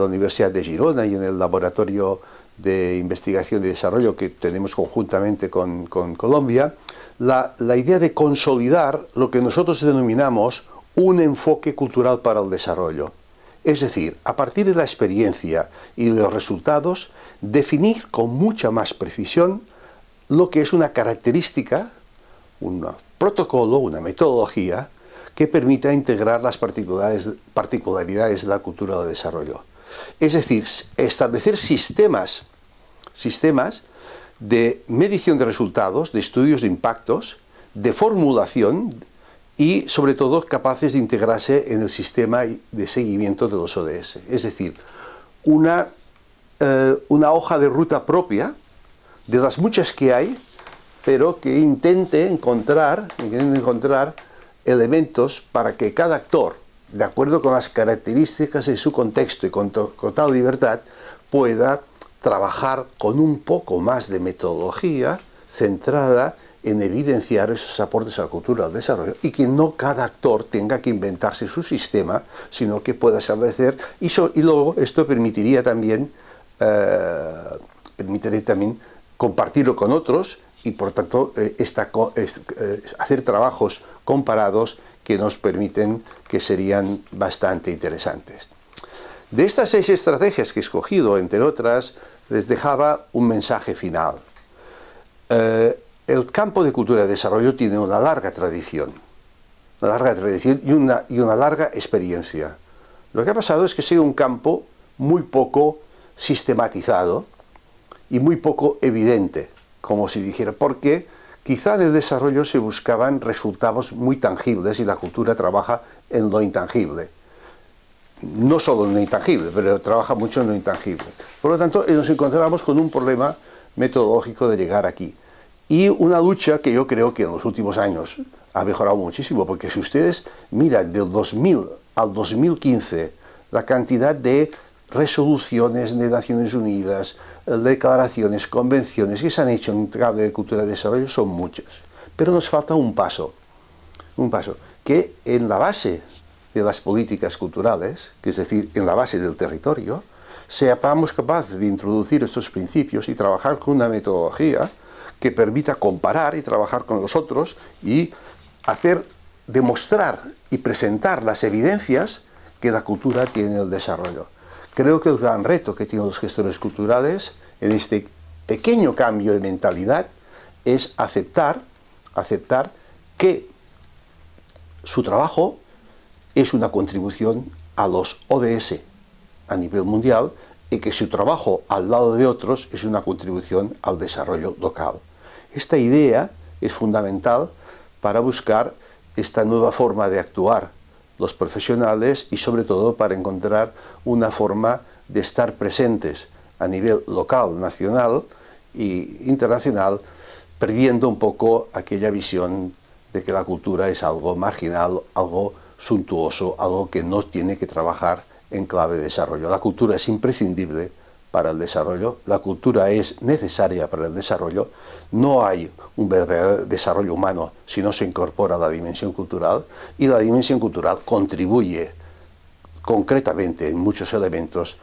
Universidad de Girona y en el laboratorio de investigación y desarrollo que tenemos conjuntamente con Colombia, la idea de consolidar lo que nosotros denominamos un enfoque cultural para el desarrollo. Es decir, a partir de la experiencia y de los resultados, definir con mucha más precisión lo que es una característica, un protocolo, una metodología que permita integrar las particularidades de la cultura del desarrollo. Es decir, establecer sistemas de medición de resultados, de estudios de impactos, de formulación y, sobre todo, capaces de integrarse en el sistema de seguimiento de los ODS. Es decir, una hoja de ruta propia de las muchas que hay, pero que intente encontrar elementos para que cada actor, de acuerdo con las características de su contexto y con total libertad, pueda trabajar con un poco más de metodología centrada en evidenciar esos aportes a la cultura del desarrollo y que no cada actor tenga que inventarse su sistema, sino que pueda establecer, y luego esto permitiría también compartirlo con otros y por tanto hacer trabajos comparados que nos permiten que serían bastante interesantes. De estas 6 estrategias que he escogido, entre otras, les dejaba un mensaje final. El campo de cultura y desarrollo tiene una larga tradición y una larga experiencia. Lo que ha pasado es que ha sido un campo muy poco sistematizado y muy poco evidente, como si dijera, porque quizá en el desarrollo se buscaban resultados muy tangibles y la cultura trabaja en lo intangible. No solo en lo intangible, pero trabaja mucho en lo intangible. Por lo tanto, nos encontramos con un problema metodológico de llegar aquí. Y una lucha que yo creo que en los últimos años ha mejorado muchísimo, porque si ustedes miran del 2000 al 2015, la cantidad de resoluciones de Naciones Unidas, declaraciones, convenciones que se han hecho en clave de cultura y desarrollo son muchas. Pero nos falta un paso, que en la base de las políticas culturales, que es decir, en la base del territorio, seamos capaces de introducir estos principios y trabajar con una metodología que permita comparar y trabajar con los otros y demostrar y presentar las evidencias que la cultura tiene en el desarrollo. Creo que el gran reto que tienen los gestores culturales en este pequeño cambio de mentalidad es aceptar que su trabajo es una contribución a los ODS a nivel mundial y que su trabajo al lado de otros es una contribución al desarrollo local. Esta idea es fundamental para buscar esta nueva forma de actuar los profesionales y sobre todo para encontrar una forma de estar presentes a nivel local, nacional e internacional, perdiendo un poco aquella visión de que la cultura es algo marginal, algo suntuoso, algo que no tiene que trabajar en clave de desarrollo. La cultura es imprescindible para el desarrollo, la cultura es necesaria para el desarrollo, no hay un verdadero desarrollo humano si no se incorpora la dimensión cultural, y la dimensión cultural contribuye concretamente en muchos elementos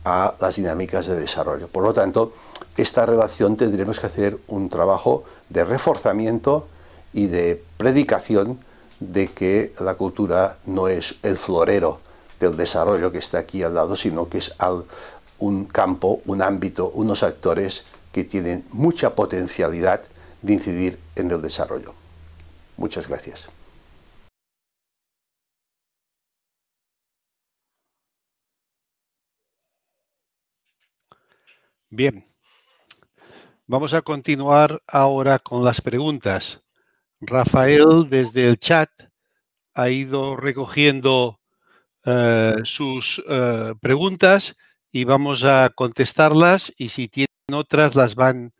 a las dinámicas de desarrollo. Por lo tanto, esta relación tendremos que hacer un trabajo de reforzamiento y de predicación de que la cultura no es el florero del desarrollo que está aquí al lado, sino que es un campo, un ámbito, unos actores que tienen mucha potencialidad de incidir en el desarrollo. Muchas gracias. Bien. Vamos a continuar ahora con las preguntas. Rafael, desde el chat, ha ido recogiendo sus preguntas y vamos a contestarlas, y si tienen otras las van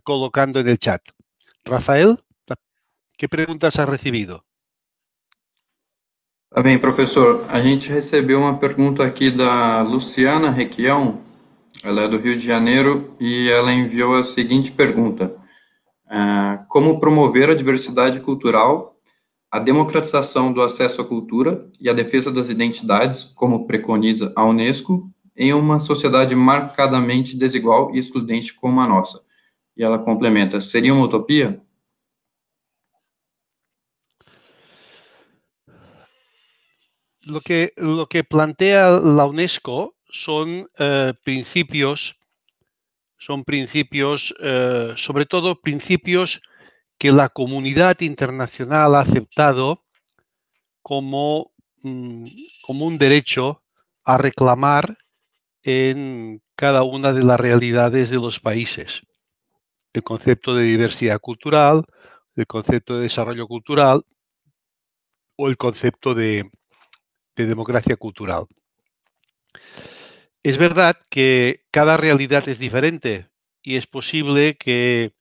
colocando en el chat. Rafael, ¿qué preguntas has recibido? Tá bem, professor. A gente recebeu uma pergunta aqui da Luciana Requião, ela é do Rio de Janeiro, e ela enviou a seguinte pergunta: como promover a diversidade cultural, a democratização do acesso à cultura e a defesa das identidades, como preconiza a Unesco, em uma sociedade marcadamente desigual e excludente como a nossa? E ela complementa: seria uma utopia? Lo que plantea la UNESCO son principios, sobre todo principios que la comunidad internacional ha aceptado como un derecho a reclamar en cada una de las realidades de los países. El concepto de diversidad cultural, el concepto de desarrollo cultural o el concepto de democracia cultural. Es verdad que cada realidad es diferente y es posible que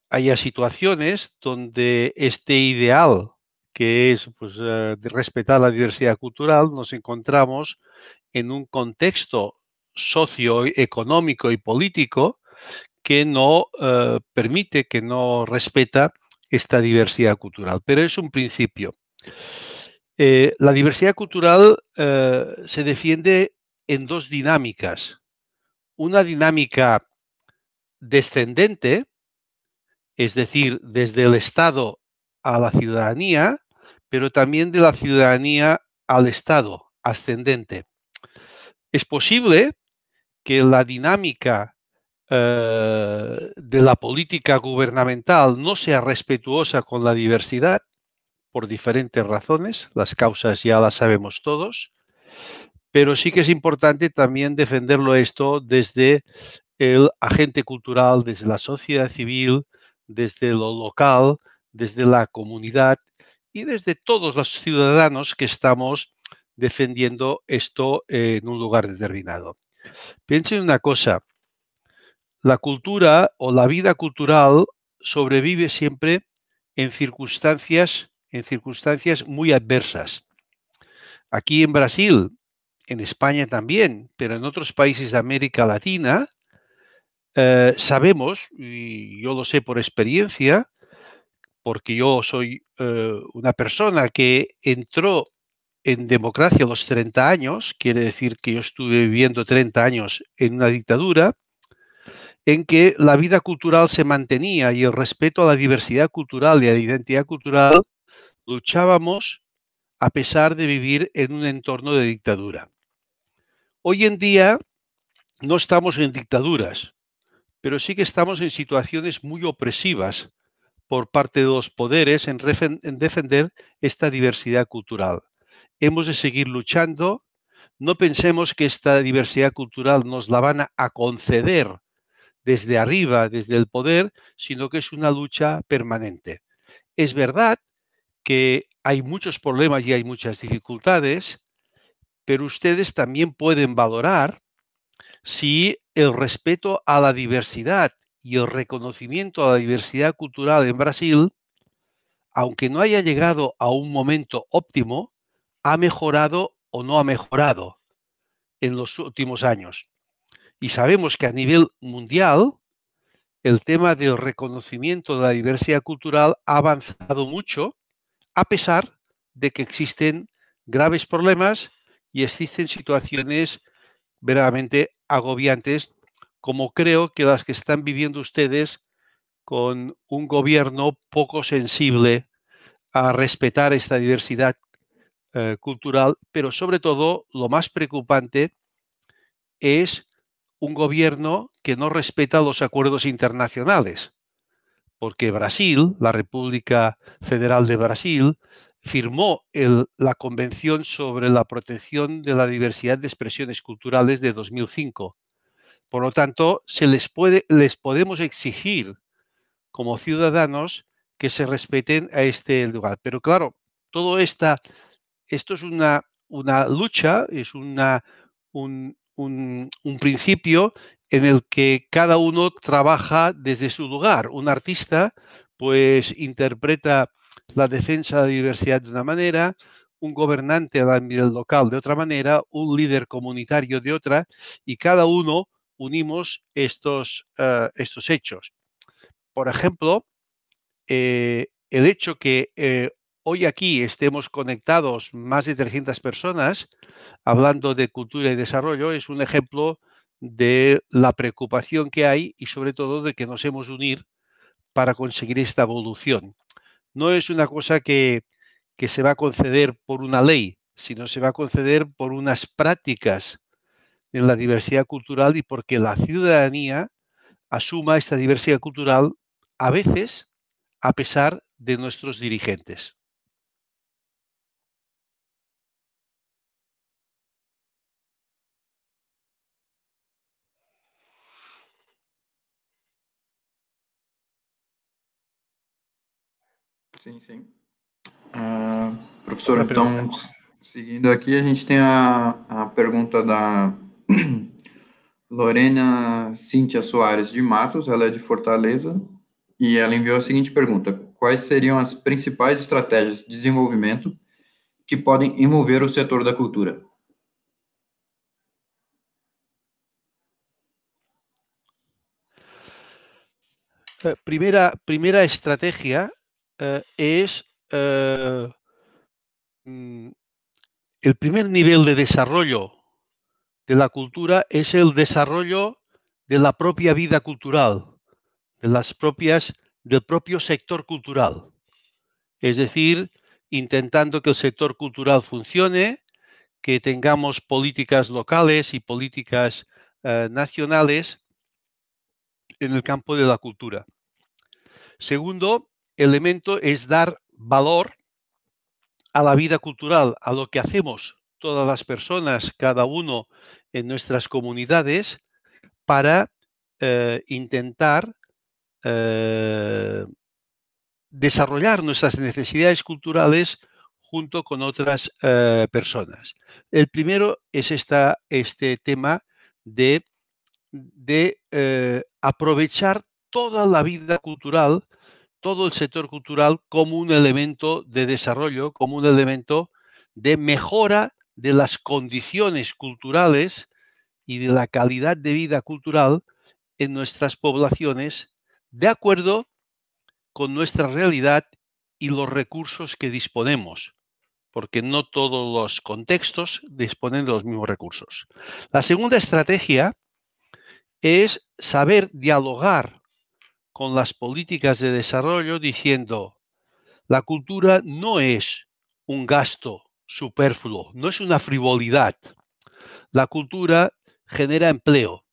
haya situaciones donde este ideal, que es de respetar la diversidad cultural, nos encontramos en un contexto socioeconómico y político que no permite, que no respeta esta diversidad cultural. Pero es un principio. La diversidad cultural se defiende en dos dinámicas. Una dinámica descendente, es decir, desde el Estado a la ciudadanía, pero también de la ciudadanía al Estado, ascendente. Es posible que la dinámica de la política gubernamental no sea respetuosa con la diversidad por diferentes razones, las causas ya las sabemos todos, pero sí que es importante también defenderlo esto desde el agente cultural, desde la sociedad civil, desde lo local, desde la comunidad y desde todos los ciudadanos que estamos defendiendo esto en un lugar determinado. Piensen una cosa, la cultura o la vida cultural sobrevive siempre en circunstancias en circunstancias muy adversas. Aquí en Brasil, en España también, pero en otros países de América Latina, sabemos, y yo lo sé por experiencia, porque yo soy una persona que entró en democracia a los 30 años, quiere decir que yo estuve viviendo 30 años en una dictadura, en que la vida cultural se mantenía y el respeto a la diversidad cultural y a la identidad cultural luchábamos a pesar de vivir en un entorno de dictadura. Hoy en día no estamos en dictaduras, pero sí que estamos en situaciones muy opresivas por parte de los poderes en defender esta diversidad cultural. Hemos de seguir luchando. No pensemos que esta diversidad cultural nos la van a conceder desde arriba, desde el poder, sino que es una lucha permanente. Es verdad que hay muchos problemas y hay muchas dificultades, pero ustedes también pueden valorar si el respeto a la diversidad y el reconocimiento a la diversidad cultural en Brasil, aunque no haya llegado a un momento óptimo, ha mejorado o no ha mejorado en los últimos años. Y sabemos que a nivel mundial, el tema del reconocimiento de la diversidad cultural ha avanzado mucho, a pesar de que existen graves problemas y existen situaciones verdaderamente agobiantes, como creo que las que están viviendo ustedes con un gobierno poco sensible a respetar esta diversidad cultural, pero sobre todo lo más preocupante es un gobierno que no respeta los acuerdos internacionales, porque Brasil, la República Federal de Brasil, firmó la Convención sobre la Protección de la Diversidad de Expresiones Culturales de 2005. Por lo tanto, les podemos exigir como ciudadanos que se respeten a este lugar. Pero claro, esto es una lucha, es un principio en el que cada uno trabaja desde su lugar. Un artista pues interpreta la defensa de la diversidad de una manera, un gobernante a nivel local de otra manera, un líder comunitario de otra, y cada uno unimos estos hechos. Por ejemplo, el hecho que hoy aquí estemos conectados más de 300 personas hablando de cultura y desarrollo es un ejemplo de la preocupación que hay y sobre todo de que nos hemos de unir para conseguir esta evolución. No es una cosa que se va a conceder por una ley, sino se va a conceder por unas prácticas en la diversidad cultural y porque la ciudadanía asuma esta diversidad cultural a veces a pesar de nuestros dirigentes. Sim, sim. Professor, então, seguindo aqui, a gente tem a pergunta da Lorena Cíntia Soares de Matos, ela é de Fortaleza, e ela enviou a seguinte pergunta: quais seriam as principais estratégias de desenvolvimento que podem envolver o setor da cultura? Primera estrategia es el primer nivel de desarrollo de la cultura es el desarrollo de la propia vida cultural, del propio sector cultural. Es decir, intentando que el sector cultural funcione, que tengamos políticas locales y políticas nacionales en el campo de la cultura. Segundo elemento es dar valor a la vida cultural, a lo que hacemos todas las personas, cada uno en nuestras comunidades, para intentar desarrollar nuestras necesidades culturales junto con otras personas. El primero es este tema de aprovechar toda la vida cultural todo el sector cultural como un elemento de desarrollo, como un elemento de mejora de las condiciones culturales y de la calidad de vida cultural en nuestras poblaciones, de acuerdo con nuestra realidad y los recursos que disponemos, porque no todos los contextos disponen de los mismos recursos. La segunda estrategia es saber dialogar con las políticas de desarrollo diciendo, la cultura no es un gasto superfluo, no es una frivolidad. La cultura genera empleo,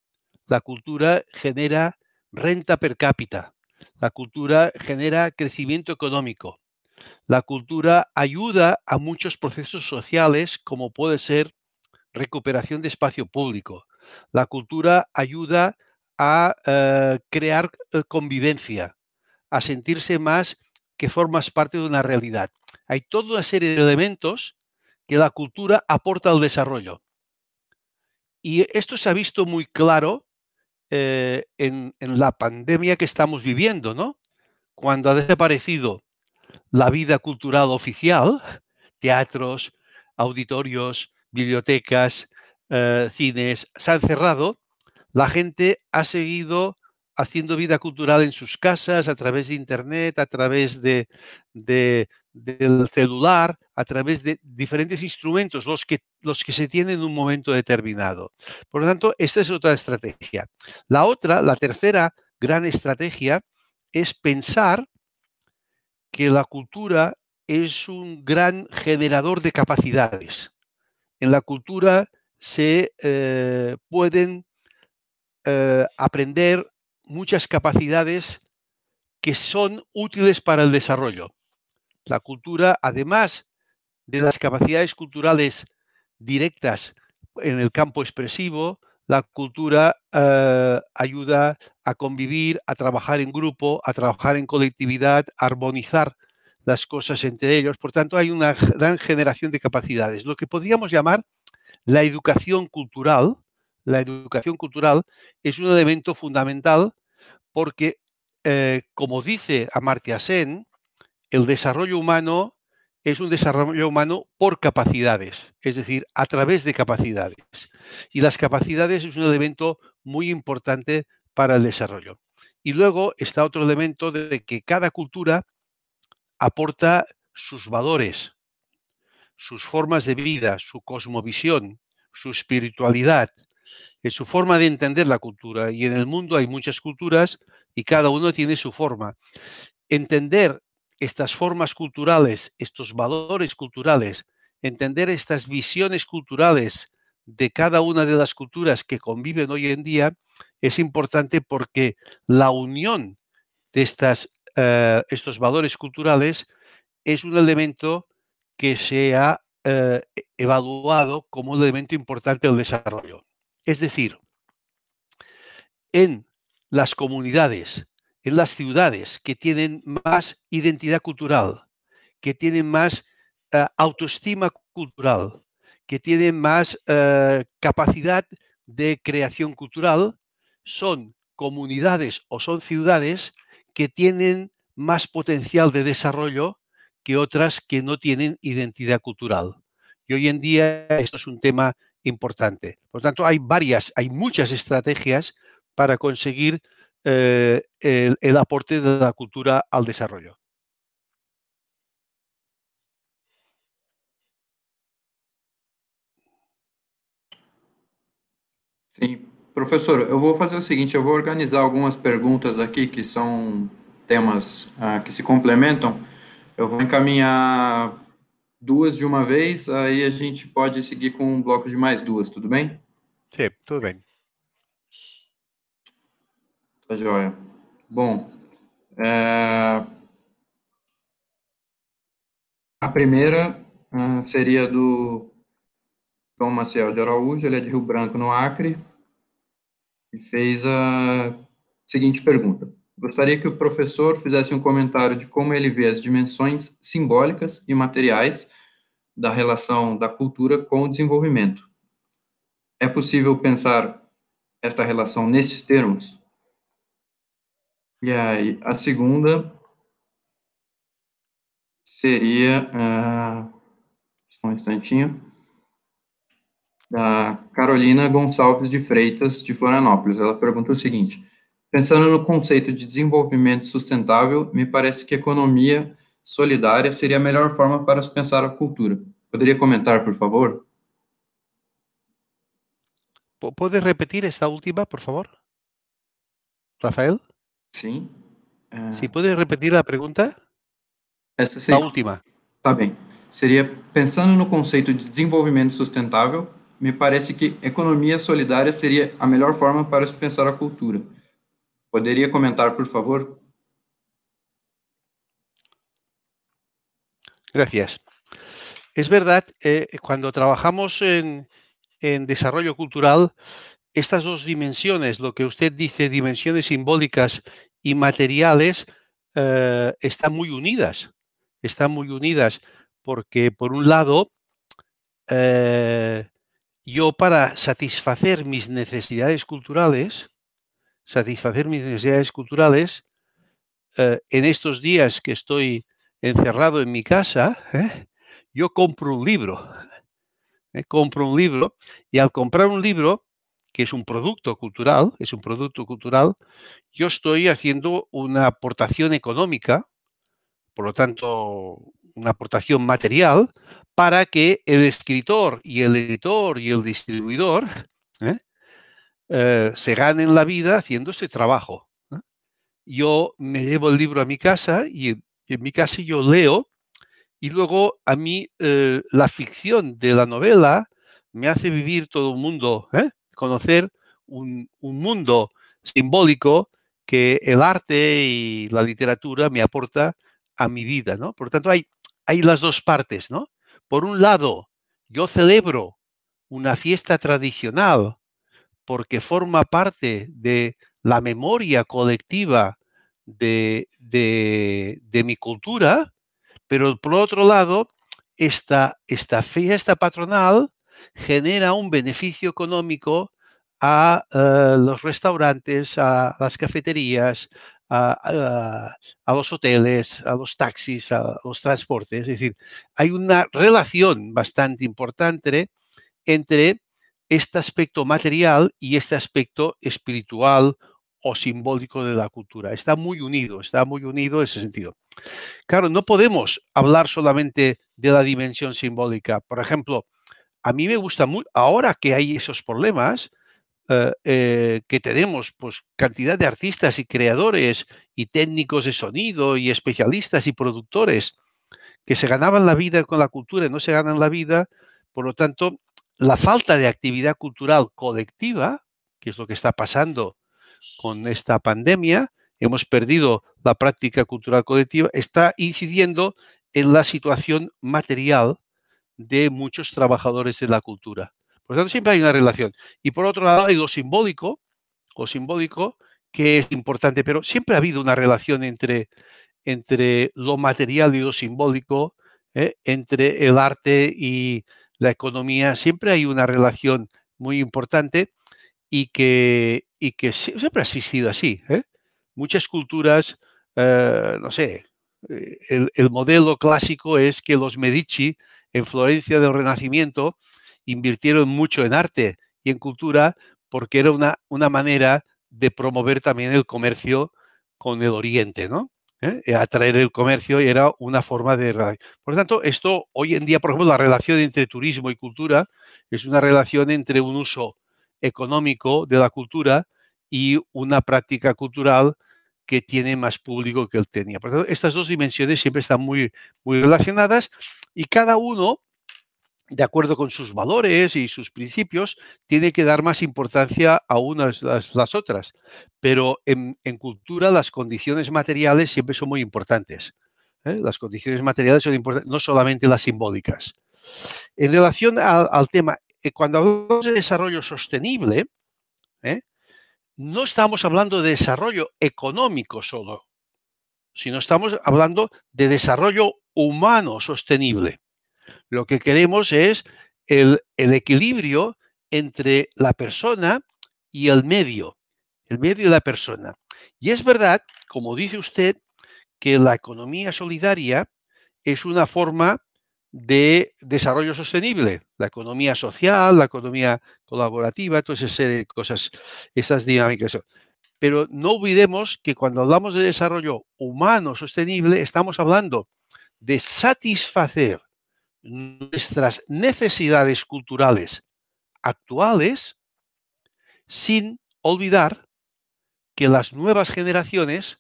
la cultura genera renta per cápita, la cultura genera crecimiento económico, la cultura ayuda a muchos procesos sociales como puede ser recuperación de espacio público. La cultura ayuda a crear convivencia, a sentirse más que formas parte de una realidad. Hay toda una serie de elementos que la cultura aporta al desarrollo. Y esto se ha visto muy claro en la pandemia que estamos viviendo, ¿no? Cuando ha desaparecido la vida cultural oficial, teatros, auditorios, bibliotecas, cines, se han cerrado, la gente ha seguido haciendo vida cultural en sus casas, a través de Internet, a través del celular, a través de diferentes instrumentos, los que se tienen en un momento determinado. Por lo tanto, esta es otra estrategia. La tercera gran estrategia, es pensar que la cultura es un gran generador de capacidades. En la cultura se pueden aprender muchas capacidades que son útiles para el desarrollo. La cultura, además de las capacidades culturales directas en el campo expresivo, la cultura ayuda a convivir, a trabajar en grupo, a trabajar en colectividad, a armonizar las cosas entre ellos. Por tanto, hay una gran generación de capacidades. Lo que podríamos llamar la educación cultural. La educación cultural es un elemento fundamental porque, como dice Amartya Sen, el desarrollo humano es un desarrollo humano por capacidades, es decir, a través de capacidades. Y las capacidades es un elemento muy importante para el desarrollo. Y luego está otro elemento de que cada cultura aporta sus valores, sus formas de vida, su cosmovisión, su espiritualidad, su forma de entender la cultura. Y en el mundo hay muchas culturas y cada uno tiene su forma. Entender estas formas culturales, estos valores culturales, entender estas visiones culturales de cada una de las culturas que conviven hoy en día es importante porque la unión de estos valores culturales es un elemento que se ha evaluado como un elemento importante del desarrollo. Es decir, en las comunidades, en las ciudades que tienen más identidad cultural, que tienen más autoestima cultural, que tienen más capacidad de creación cultural, son comunidades o son ciudades que tienen más potencial de desarrollo que otras que no tienen identidad cultural. Y hoy en día esto es un tema importante. Por lo tanto, hay muchas estrategias para conseguir el aporte de la cultura al desarrollo. Sim. Professor, eu vou fazer o seguinte, eu vou organizar algumas perguntas aqui que são temas que se complementam. Eu vou encaminhar duas de uma vez, aí a gente pode seguir com um bloco de mais duas, tudo bem? Sí, todo bien. Tá joia. Bom, a primeira seria do João Maciel de Araújo, ele é de Rio Branco, no Acre, e fez a seguinte pergunta. Gostaria que o professor fizesse um comentário de como ele vê as dimensões simbólicas e materiais da relação da cultura com o desenvolvimento. É possível pensar esta relação nesses termos? E aí, a segunda seria, só um instantinho, da Carolina Gonçalves de Freitas, de Florianópolis. Ela pergunta o seguinte: pensando no conceito de desenvolvimento sustentável, me parece que economia solidária seria a melhor forma para se pensar a cultura. Poderia comentar, por favor? ¿Puedes repetir esta última, por favor, Rafael? Sim. ¿Sí puedes repetir la pregunta? Essa La seria. última. Tá bem. Seria, pensando no conceito de desenvolvimento sustentável, me parece que economia solidária seria a melhor forma para se pensar a cultura. Poderia comentar, por favor? Gracias. Es verdad, cuando trabajamos en desarrollo cultural, estas dos dimensiones, lo que usted dice, dimensiones simbólicas y materiales, están muy unidas. Están muy unidas porque, por un lado, yo para satisfacer mis necesidades culturales, en estos días que estoy encerrado en mi casa, yo compro un libro. Compro un libro y al comprar un libro, que es un producto cultural, yo estoy haciendo una aportación económica, por lo tanto, una aportación material, para que el escritor y el editor y el distribuidor se ganen la vida haciendo ese trabajo. Yo me llevo el libro a mi casa y en mi casa yo leo y luego a mí la ficción de la novela me hace vivir todo un mundo, conocer un mundo simbólico que el arte y la literatura me aporta a mi vida, ¿no? Por lo tanto, hay las dos partes, ¿no? Por un lado, yo celebro una fiesta tradicional porque forma parte de la memoria colectiva de mi cultura, pero por otro lado, esta fiesta patronal genera un beneficio económico a los restaurantes, a las cafeterías, a los hoteles, a los taxis, a los transportes. Es decir, hay una relación bastante importante entre este aspecto material y este aspecto espiritual o simbólico de la cultura. Está muy unido en ese sentido. Claro, no podemos hablar solamente de la dimensión simbólica. Por ejemplo, a mí me gusta mucho, ahora que hay esos problemas, que tenemos pues, cantidad de artistas y creadores y técnicos de sonido y especialistas y productores que se ganaban la vida con la cultura y no se ganan la vida, por lo tanto, la falta de actividad cultural colectiva, que es lo que está pasando con esta pandemia, hemos perdido la práctica cultural colectiva, está incidiendo en la situación material de muchos trabajadores de la cultura. Por lo tanto, siempre hay una relación. Y por otro lado, hay lo simbólico, que es importante, pero siempre ha habido una relación entre lo material y lo simbólico, entre el arte y la economía. Siempre hay una relación muy importante y que siempre ha existido así. Muchas culturas, no sé, el modelo clásico es que los Medici en Florencia del Renacimiento invirtieron mucho en arte y en cultura porque era una manera de promover también el comercio con el Oriente, ¿no? Atraer el comercio era una forma de... Por lo tanto, esto hoy en día, por ejemplo, la relación entre turismo y cultura es una relación entre un uso económico de la cultura y una práctica cultural que tiene más público que él tenía. Por lo tanto, estas dos dimensiones siempre están muy, muy relacionadas y cada uno, de acuerdo con sus valores y sus principios, tiene que dar más importancia a unas las otras. Pero en cultura las condiciones materiales siempre son muy importantes. Las condiciones materiales son importantes, no solamente las simbólicas. En relación al tema, cuando hablamos de desarrollo sostenible, no estamos hablando de desarrollo económico solo, sino estamos hablando de desarrollo humano sostenible. Lo que queremos es el equilibrio entre la persona y el medio y la persona. Y es verdad, como dice usted, que la economía solidaria es una forma de desarrollo sostenible, la economía social, la economía colaborativa, toda esa serie de cosas, esas dinámicas. Pero no olvidemos que cuando hablamos de desarrollo humano sostenible, estamos hablando de satisfacer nuestras necesidades culturales actuales sin olvidar que las nuevas generaciones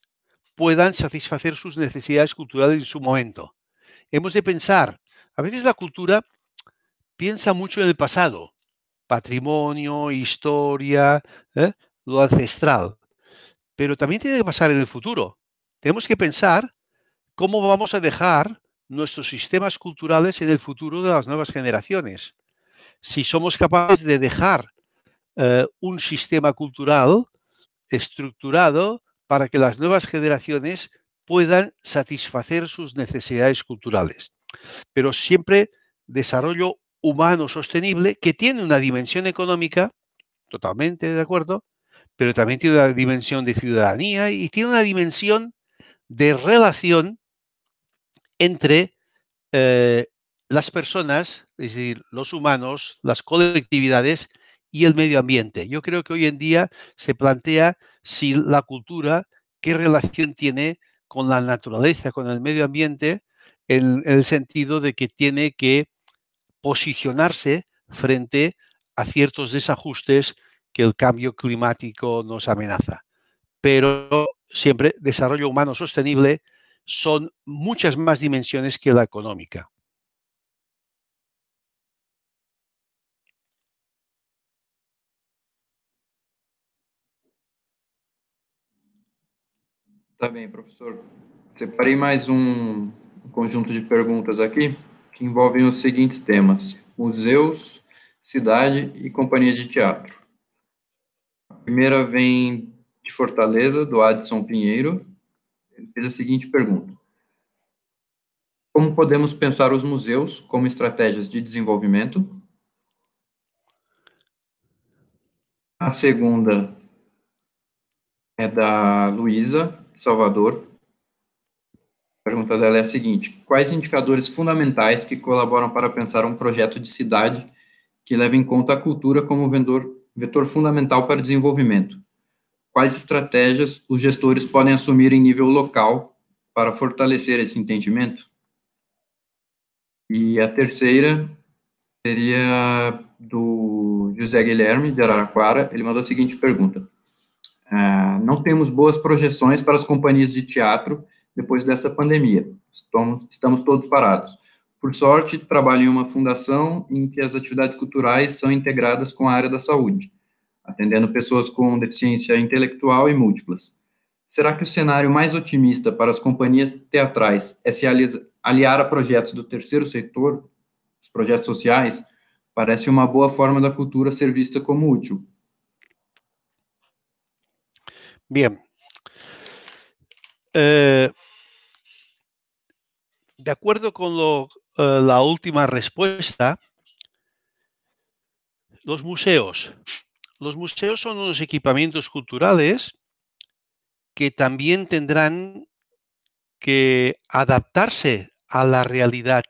puedan satisfacer sus necesidades culturales en su momento. Hemos de pensar, a veces la cultura piensa mucho en el pasado, patrimonio, historia, lo ancestral, pero también tiene que pasar en el futuro. Tenemos que pensar cómo vamos a dejar nuestros sistemas culturales en el futuro de las nuevas generaciones. Si somos capaces de dejar un sistema cultural estructurado para que las nuevas generaciones puedan satisfacer sus necesidades culturales. Pero siempre desarrollo humano sostenible que tiene una dimensión económica, totalmente de acuerdo, pero también tiene una dimensión de ciudadanía y tiene una dimensión de relación entre las personas, es decir, los humanos, las colectividades y el medio ambiente. Yo creo que hoy en día se plantea si la cultura, qué relación tiene con la naturaleza, con el medio ambiente, en el sentido de que tiene que posicionarse frente a ciertos desajustes que el cambio climático nos amenaza. Pero siempre desarrollo humano sostenible son muchas más dimensiones que la económica. Tá bem, professor. Separei mais um conjunto de perguntas aqui que envolvem os seguintes temas: museus, cidade e companhias de teatro. A primeira vem de Fortaleza, do Adson Pinheiro. Ele fez a seguinte pergunta: como podemos pensar os museus como estratégias de desenvolvimento? A segunda é da Luísa, de Salvador. A pergunta dela é a seguinte: quais indicadores fundamentais que colaboram para pensar um projeto de cidade que leve em conta a cultura como vetor fundamental para o desenvolvimento? Quais estratégias os gestores podem assumir em nível local para fortalecer esse entendimento? E a terceira seria do José Guilherme, de Araraquara. Ele mandou a seguinte pergunta: não temos boas projeções para as companhias de teatro depois dessa pandemia. Estamos todos parados. Por sorte, trabalho em uma fundação em que as atividades culturais são integradas com a área da saúde, atendendo pessoas com deficiência intelectual e múltiplas. Será que o cenário mais otimista para as companhias teatrais é se aliar a projetos do terceiro setor, os projetos sociais? Parece uma boa forma da cultura ser vista como útil. Bien. De acuerdo con la última respuesta, los museos son unos equipamientos culturales que también tendrán que adaptarse a la realidad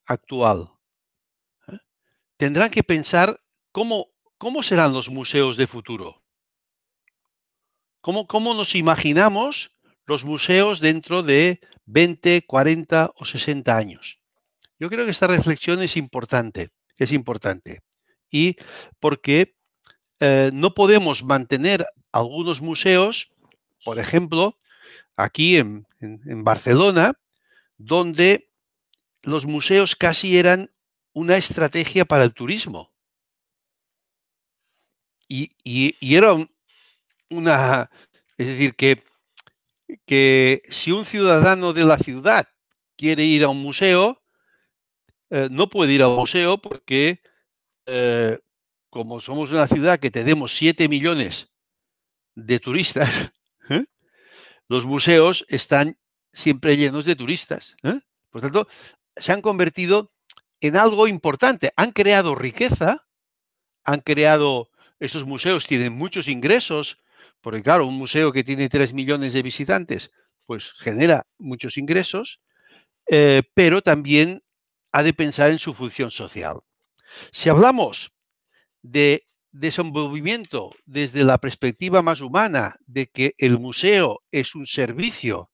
actual. Tendrán que pensar cómo serán los museos de futuro. ¿Cómo nos imaginamos los museos dentro de 20, 40 o 60 años? Yo creo que esta reflexión es importante. Y porque no podemos mantener algunos museos, por ejemplo, aquí en Barcelona, donde los museos casi eran una estrategia para el turismo. Y era es decir, que si un ciudadano de la ciudad quiere ir a un museo, no puede ir a un museo porque como somos una ciudad que tenemos 7 millones de turistas, los museos están siempre llenos de turistas. Por tanto, se han convertido en algo importante. Han creado riqueza, esos museos tienen muchos ingresos, porque claro, un museo que tiene 3 millones de visitantes, pues genera muchos ingresos, pero también ha de pensar en su función social. Si hablamos de desenvolvimiento desde la perspectiva más humana, de que el museo es un servicio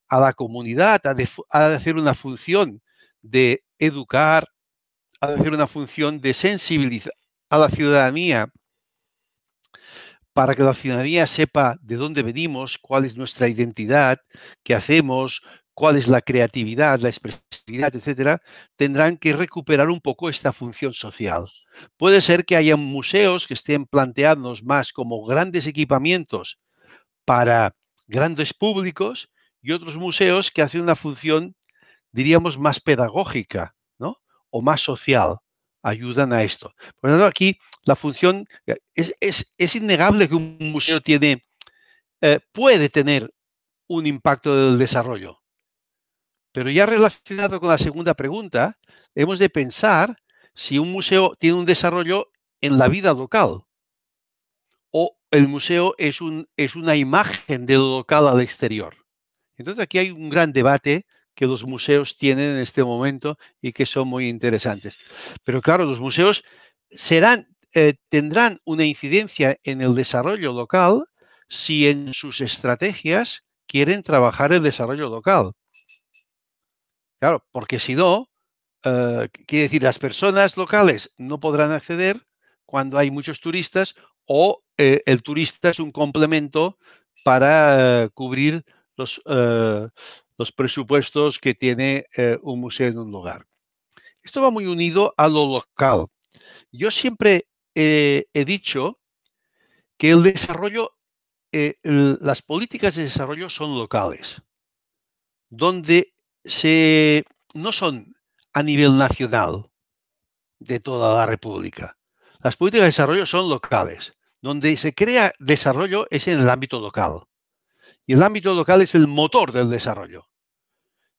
a la comunidad, ha de hacer una función de educar, ha de hacer una función de sensibilizar a la ciudadanía para que la ciudadanía sepa de dónde venimos, cuál es nuestra identidad, qué hacemos, cuál es la creatividad, la expresividad, etcétera, tendrán que recuperar un poco esta función social. Puede ser que haya museos que estén planteados más como grandes equipamientos para grandes públicos y otros museos que hacen una función, diríamos, más pedagógica, ¿no? O más social, ayudan a esto. Por lo tanto, aquí la función es innegable que un museo puede tener un impacto del desarrollo. Pero ya relacionado con la segunda pregunta, hemos de pensar si un museo tiene un desarrollo en la vida local o el museo es una imagen de lo local al exterior. Entonces aquí hay un gran debate que los museos tienen en este momento y que son muy interesantes. Pero claro, los museos tendrán una incidencia en el desarrollo local si en sus estrategias quieren trabajar el desarrollo local. Claro, porque si no, quiere decir, las personas locales no podrán acceder cuando hay muchos turistas o el turista es un complemento para cubrir los presupuestos que tiene un museo en un lugar. Esto va muy unido a lo local. Yo siempre he dicho que el desarrollo, las políticas de desarrollo son locales, donde no son a nivel nacional de toda la República. Las políticas de desarrollo son locales. Donde se crea desarrollo es en el ámbito local. Y el ámbito local es el motor del desarrollo.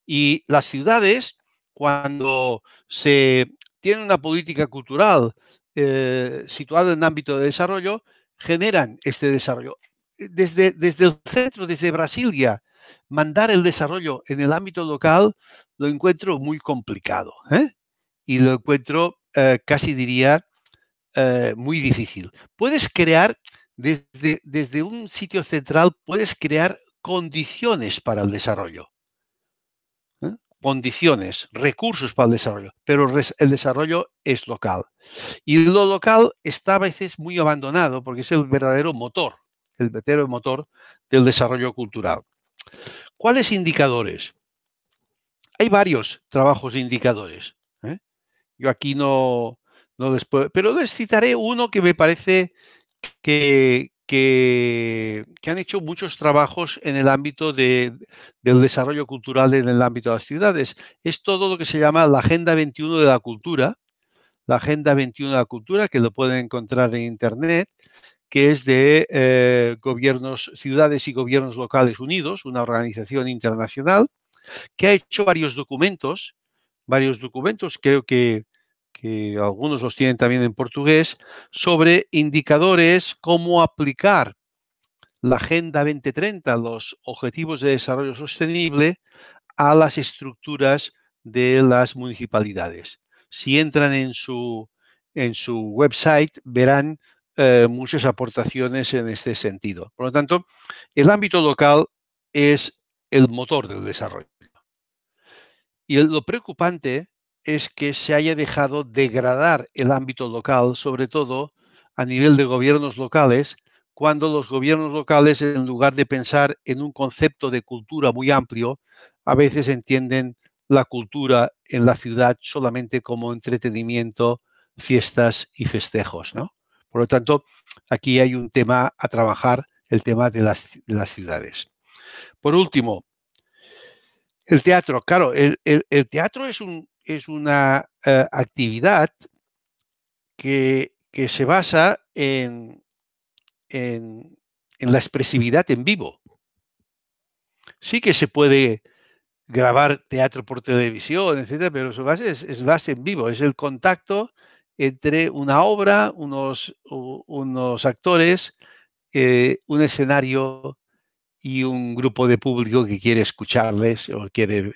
Y las ciudades, cuando se tienen una política cultural situada en el ámbito de desarrollo, generan este desarrollo. Desde el centro, desde Brasilia, mandar el desarrollo en el ámbito local lo encuentro muy complicado. Y lo encuentro, casi diría, muy difícil. Puedes crear, desde un sitio central, puedes crear condiciones para el desarrollo. Condiciones, recursos para el desarrollo, pero el desarrollo es local. Y lo local está a veces muy abandonado porque es el verdadero motor del desarrollo cultural. ¿Cuáles indicadores? Hay varios trabajos de indicadores. Yo aquí no les puedo, pero les citaré uno que me parece que han hecho muchos trabajos en el ámbito del desarrollo cultural en el ámbito de las ciudades. Es todo lo que se llama la Agenda 21 de la Cultura, la Agenda 21 de la Cultura, que lo pueden encontrar en Internet, que es de ciudades y gobiernos locales unidos, una organización internacional, que ha hecho varios documentos, creo que algunos los tienen también en portugués, sobre indicadores, cómo aplicar la Agenda 2030, los Objetivos de Desarrollo Sostenible, a las estructuras de las municipalidades. Si entran en su website, verán muchas aportaciones en este sentido. Por lo tanto, el ámbito local es el motor del desarrollo. Y lo preocupante es que se haya dejado degradar el ámbito local, sobre todo a nivel de gobiernos locales, cuando los gobiernos locales, en lugar de pensar en un concepto de cultura muy amplio, a veces entienden la cultura en la ciudad solamente como entretenimiento, fiestas y festejos, ¿no? Por lo tanto, aquí hay un tema a trabajar, el tema de las ciudades. Por último, el teatro, claro, el teatro es una actividad que se basa en la expresividad en vivo. Sí que se puede grabar teatro por televisión, etcétera, pero su base es base en vivo, es el contacto entre una obra, unos actores, un escenario y un grupo de público que quiere escucharles o quiere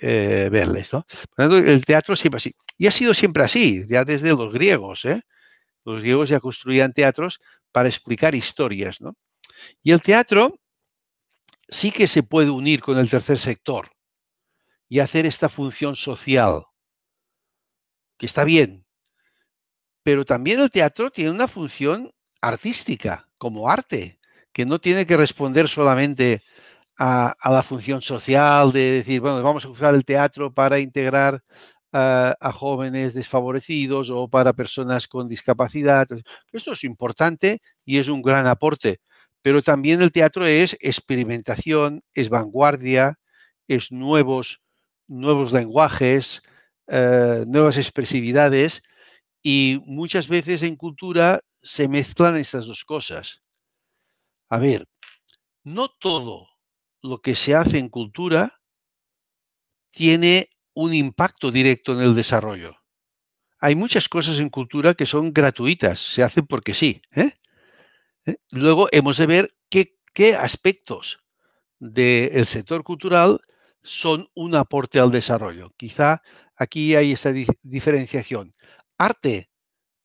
verles, ¿no? Por lo tanto, el teatro siempre así. Y ha sido siempre así, ya desde los griegos, ¿eh? Los griegos ya construían teatros para explicar historias, ¿no? Y el teatro sí que se puede unir con el tercer sector y hacer esta función social, que está bien, pero también el teatro tiene una función artística, como arte, que no tiene que responder solamente a la función social de decir, bueno, vamos a usar el teatro para integrar a jóvenes desfavorecidos o para personas con discapacidad. Esto es importante y es un gran aporte, pero también el teatro es experimentación, es vanguardia, es nuevos lenguajes, nuevas expresividades, y muchas veces en cultura se mezclan estas dos cosas. A ver, no todo lo que se hace en cultura tiene un impacto directo en el desarrollo. Hay muchas cosas en cultura que son gratuitas, se hacen porque sí. Luego hemos de ver qué aspectos del sector cultural son un aporte al desarrollo. Quizá aquí hay esa diferenciación. Arte,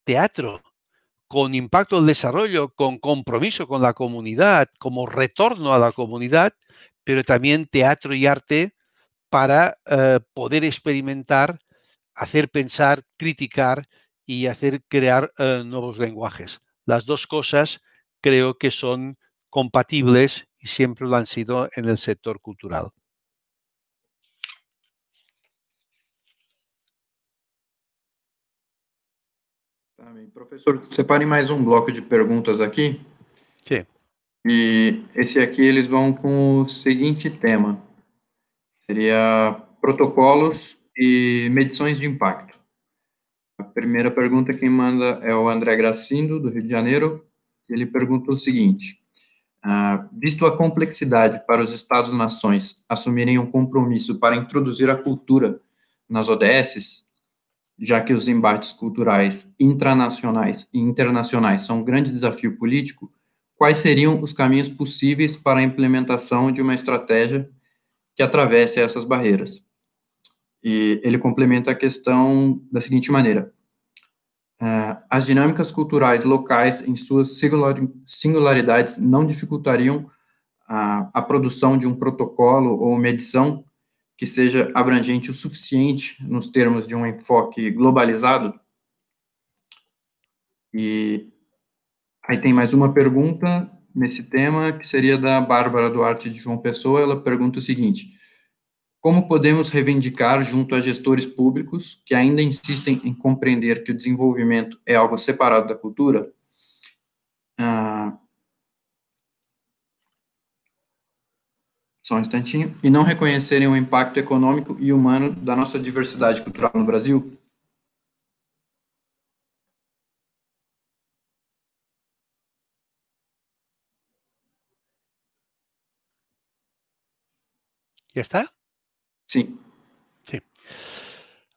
teatro, con impacto al desarrollo, con compromiso con la comunidad, como retorno a la comunidad, pero también teatro y arte para poder experimentar, hacer pensar, criticar y hacer crear nuevos lenguajes. Las dos cosas creo que son compatibles y siempre lo han sido en el sector cultural. Tá bem. Professor, separe mais um bloco de perguntas aqui. Sí. E esse aqui eles vão com o seguinte tema. Seria protocolos e medições de impacto. A primeira pergunta quem manda é o André Gracindo, do Rio de Janeiro. Ele pergunta o seguinte: visto a complexidade para os Estados-nações assumirem um compromisso para introduzir a cultura nas ODSs, já que os embates culturais intranacionais e internacionais são um grande desafio político, quais seriam os caminhos possíveis para a implementação de uma estratégia que atravesse essas barreiras? E ele complementa a questão da seguinte maneira: as dinâmicas culturais locais, em suas singularidades, não dificultariam a produção de um protocolo ou medição que seja abrangente o suficiente nos termos de um enfoque globalizado? E aí tem mais uma pergunta nesse tema, que seria da Bárbara Duarte de João Pessoa. Ela pergunta o seguinte: como podemos reivindicar junto a gestores públicos que ainda insistem em compreender que o desenvolvimento é algo separado da cultura? Só um instantinho. E não reconhecerem o impacto econômico e humano da nossa diversidade cultural no Brasil? ¿Ya está? Sí. Sí.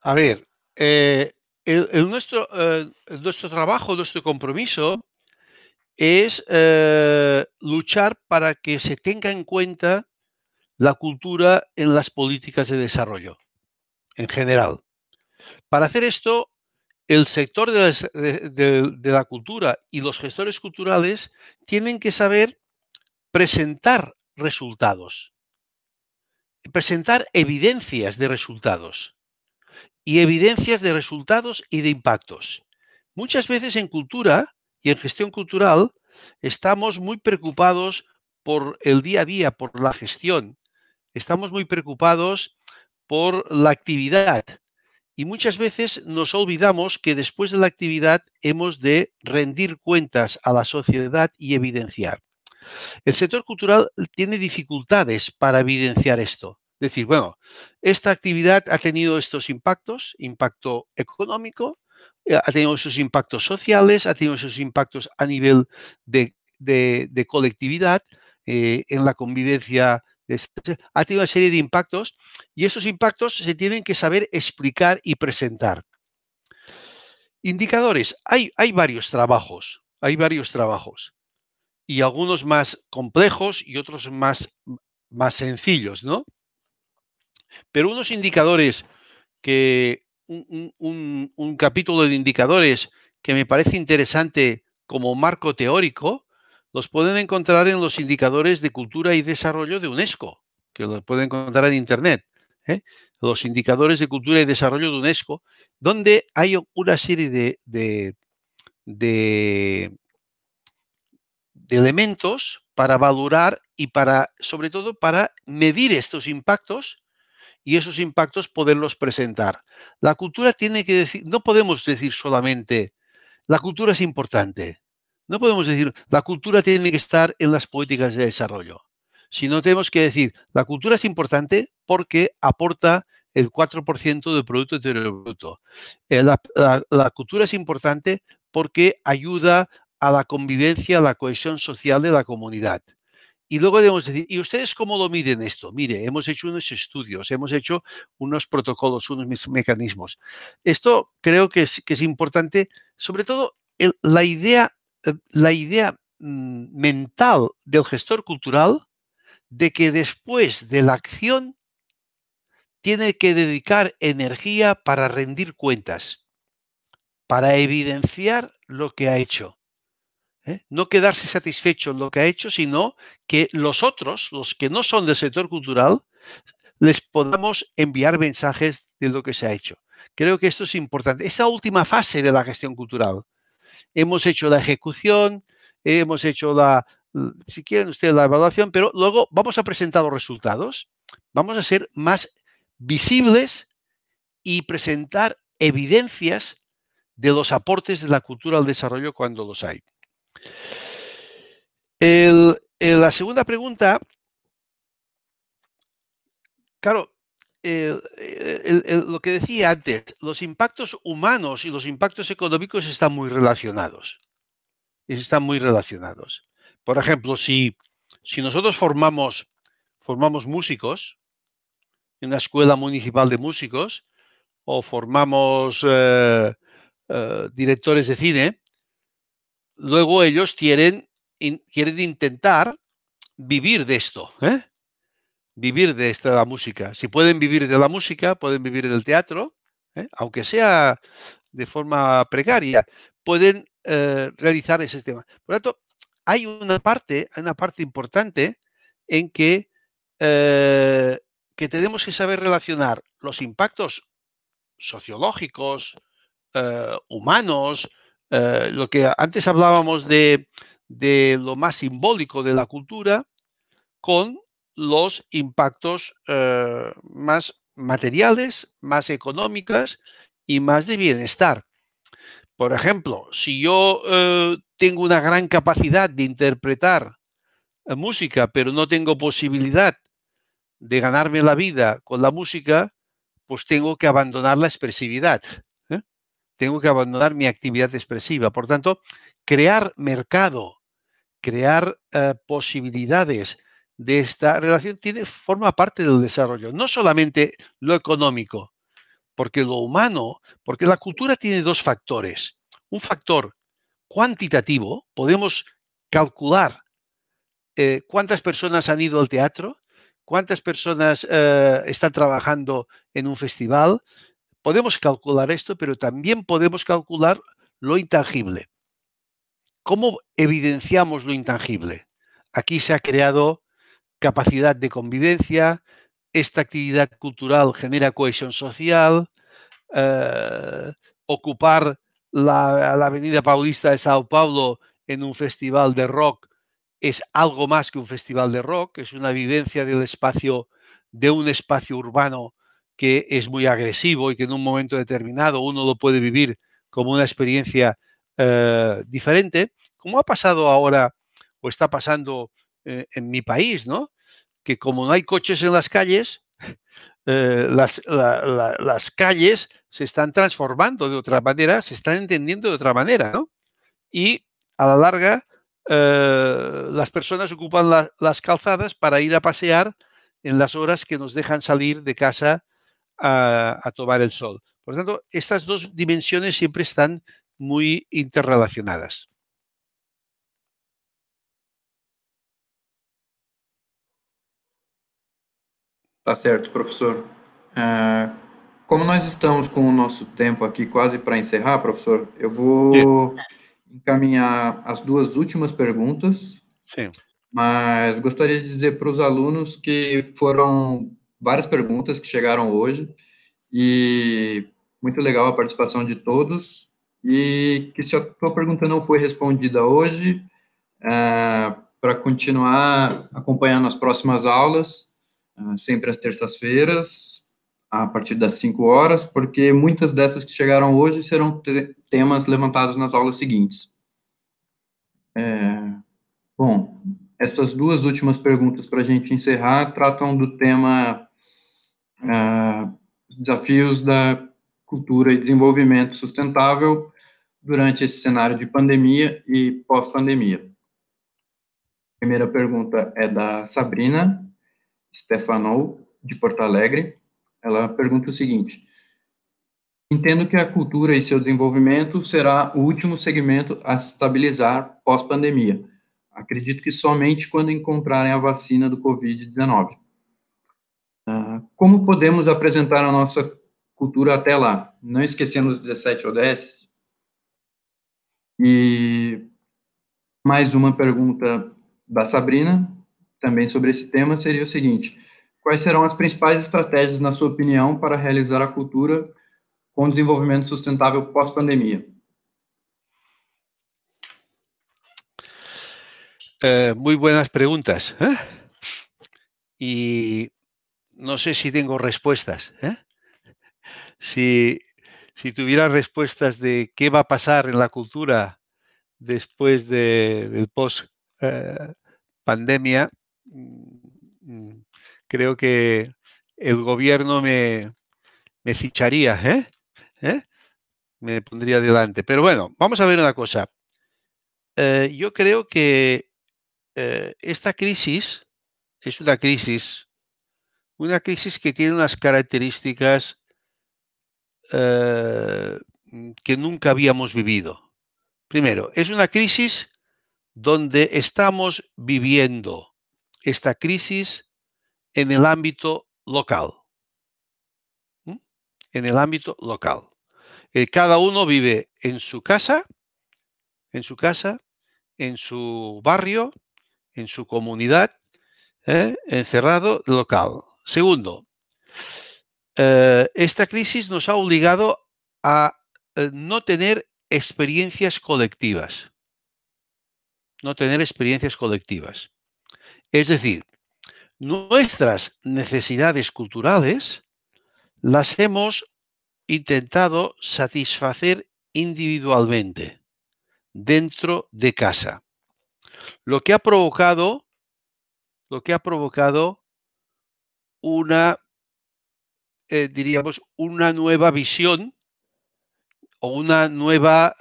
A ver, nuestro trabajo, nuestro compromiso es luchar para que se tenga en cuenta la cultura en las políticas de desarrollo, en general. Para hacer esto, el sector de la cultura y los gestores culturales tienen que saber presentar resultados, presentar evidencias de resultados y evidencias de resultados y de impactos. Muchas veces en cultura y en gestión cultural estamos muy preocupados por el día a día, por la gestión. Estamos muy preocupados por la actividad y muchas veces nos olvidamos que después de la actividad hemos de rendir cuentas a la sociedad y evidenciar. El sector cultural tiene dificultades para evidenciar esto. Decir, bueno, esta actividad ha tenido estos impactos, impacto económico, ha tenido esos impactos sociales, ha tenido esos impactos a nivel de colectividad, en la convivencia, ha tenido una serie de impactos y esos impactos se tienen que saber explicar y presentar. Indicadores, hay varios trabajos, y algunos más complejos y otros más más sencillos, ¿no? Pero unos indicadores que un capítulo de indicadores que me parece interesante como marco teórico, los pueden encontrar en los indicadores de cultura y desarrollo de UNESCO, que los pueden encontrar en Internet. Los indicadores de cultura y desarrollo de UNESCO, donde hay una serie de elementos para valorar y sobre todo, para medir estos impactos y esos impactos poderlos presentar. La cultura tiene que decir, no podemos decir solamente, la cultura es importante. No podemos decir, la cultura tiene que estar en las políticas de desarrollo. Sino tenemos que decir, la cultura es importante porque aporta el 4% del Producto Interior Bruto. La cultura es importante porque ayuda a la convivencia, a la cohesión social de la comunidad. Y luego debemos decir, ¿y ustedes cómo lo miden esto? Mire, hemos hecho unos estudios, hemos hecho unos protocolos, unos mecanismos. Esto creo que es importante, sobre todo la idea mental del gestor cultural de que después de la acción tiene que dedicar energía para rendir cuentas, para evidenciar lo que ha hecho. No quedarse satisfecho en lo que ha hecho, sino que los otros, los que no son del sector cultural, les podamos enviar mensajes de lo que se ha hecho. Creo que esto es importante. Esa última fase de la gestión cultural. Hemos hecho la ejecución, hemos hecho si quieren ustedes, la evaluación, pero luego vamos a presentar los resultados. Vamos a ser más visibles y presentar evidencias de los aportes de la cultura al desarrollo cuando los hay. La segunda pregunta, claro, lo que decía antes, los impactos humanos y los impactos económicos están muy relacionados. Por ejemplo, si nosotros formamos músicos en una escuela municipal de músicos o formamos directores de cine, luego ellos quieren intentar vivir de esto, vivir de la música. Si pueden vivir de la música, pueden vivir del teatro, aunque sea de forma precaria, pueden realizar ese tema. Por lo tanto, hay una parte importante en que tenemos que saber relacionar los impactos sociológicos, humanos, lo que antes hablábamos de lo más simbólico de la cultura, con los impactos más materiales, más económicos y más de bienestar. Por ejemplo, si yo tengo una gran capacidad de interpretar música, pero no tengo posibilidad de ganarme la vida con la música, pues tengo que abandonar la expresividad. Tengo que abandonar mi actividad expresiva. Por tanto, crear mercado, crear posibilidades de esta relación forma parte del desarrollo, no solamente lo económico, porque lo humano, porque la cultura tiene dos factores. Un factor cuantitativo, podemos calcular cuántas personas han ido al teatro, cuántas personas están trabajando en un festival. Podemos calcular esto, pero también podemos calcular lo intangible. ¿Cómo evidenciamos lo intangible? Aquí se ha creado capacidad de convivencia, esta actividad cultural genera cohesión social, ocupar la Avenida Paulista de Sao Paulo en un festival de rock es algo más que un festival de rock, es una vivencia del espacio, de un espacio urbano que es muy agresivo y que en un momento determinado uno lo puede vivir como una experiencia diferente, como ha pasado ahora o está pasando en mi país, ¿no? Que como no hay coches en las calles, las calles se están transformando de otra manera, se están entendiendo de otra manera, ¿no? Y a la larga, las personas ocupan las calzadas para ir a pasear en las horas que nos dejan salir de casa a tomar el sol. Por lo tanto, estas dos dimensiones siempre están muy interrelacionadas. Tá certo, professor. Como nós estamos com o nosso tempo aqui quase para encerrar, professor, eu vou encaminhar as duas últimas perguntas, Sí. mas gostaria de dizer para os alunos que foram várias perguntas que chegaram hoje e muito legal a participação de todos e que se a tua pergunta não foi respondida hoje, para continuar acompanhando as próximas aulas, sempre às terças-feiras, a partir das 5 horas, porque muitas dessas que chegaram hoje serão temas levantados nas aulas seguintes. Bom, essas duas últimas perguntas para a gente encerrar tratam do tema desafios da cultura e desenvolvimento sustentável durante esse cenário de pandemia e pós-pandemia. A primeira pergunta é da Sabrina Stefanou, de Porto Alegre. Ela pergunta o seguinte: entendo que a cultura e seu desenvolvimento será o último segmento a se estabilizar pós-pandemia. Acredito que somente quando encontrarem a vacina do Covid-19. Como podemos apresentar a nossa cultura até lá? Não esquecendo os 17 ODS. E mais uma pergunta da Sabrina, também sobre esse tema, seria o seguinte: quais serão as principais estratégias, na sua opinião, para realizar a cultura com desenvolvimento sustentável pós-pandemia? Muy buenas preguntas. Y no sé si tengo respuestas. Si tuviera respuestas de qué va a pasar en la cultura después del post-pandemia, creo que el gobierno me ficharía, me pondría delante. Pero bueno, vamos a ver una cosa. Yo creo que esta crisis es una crisis que tiene unas características que nunca habíamos vivido. Primero, es una crisis donde estamos viviendo esta crisis en el ámbito local. En el ámbito local. Cada uno vive en su casa, en su barrio, en su comunidad, encerrado local. Segundo, esta crisis nos ha obligado a no tener experiencias colectivas. No tener experiencias colectivas. Es decir, nuestras necesidades culturales las hemos intentado satisfacer individualmente, dentro de casa. Lo que ha provocado una, diríamos, una nueva visión o una nueva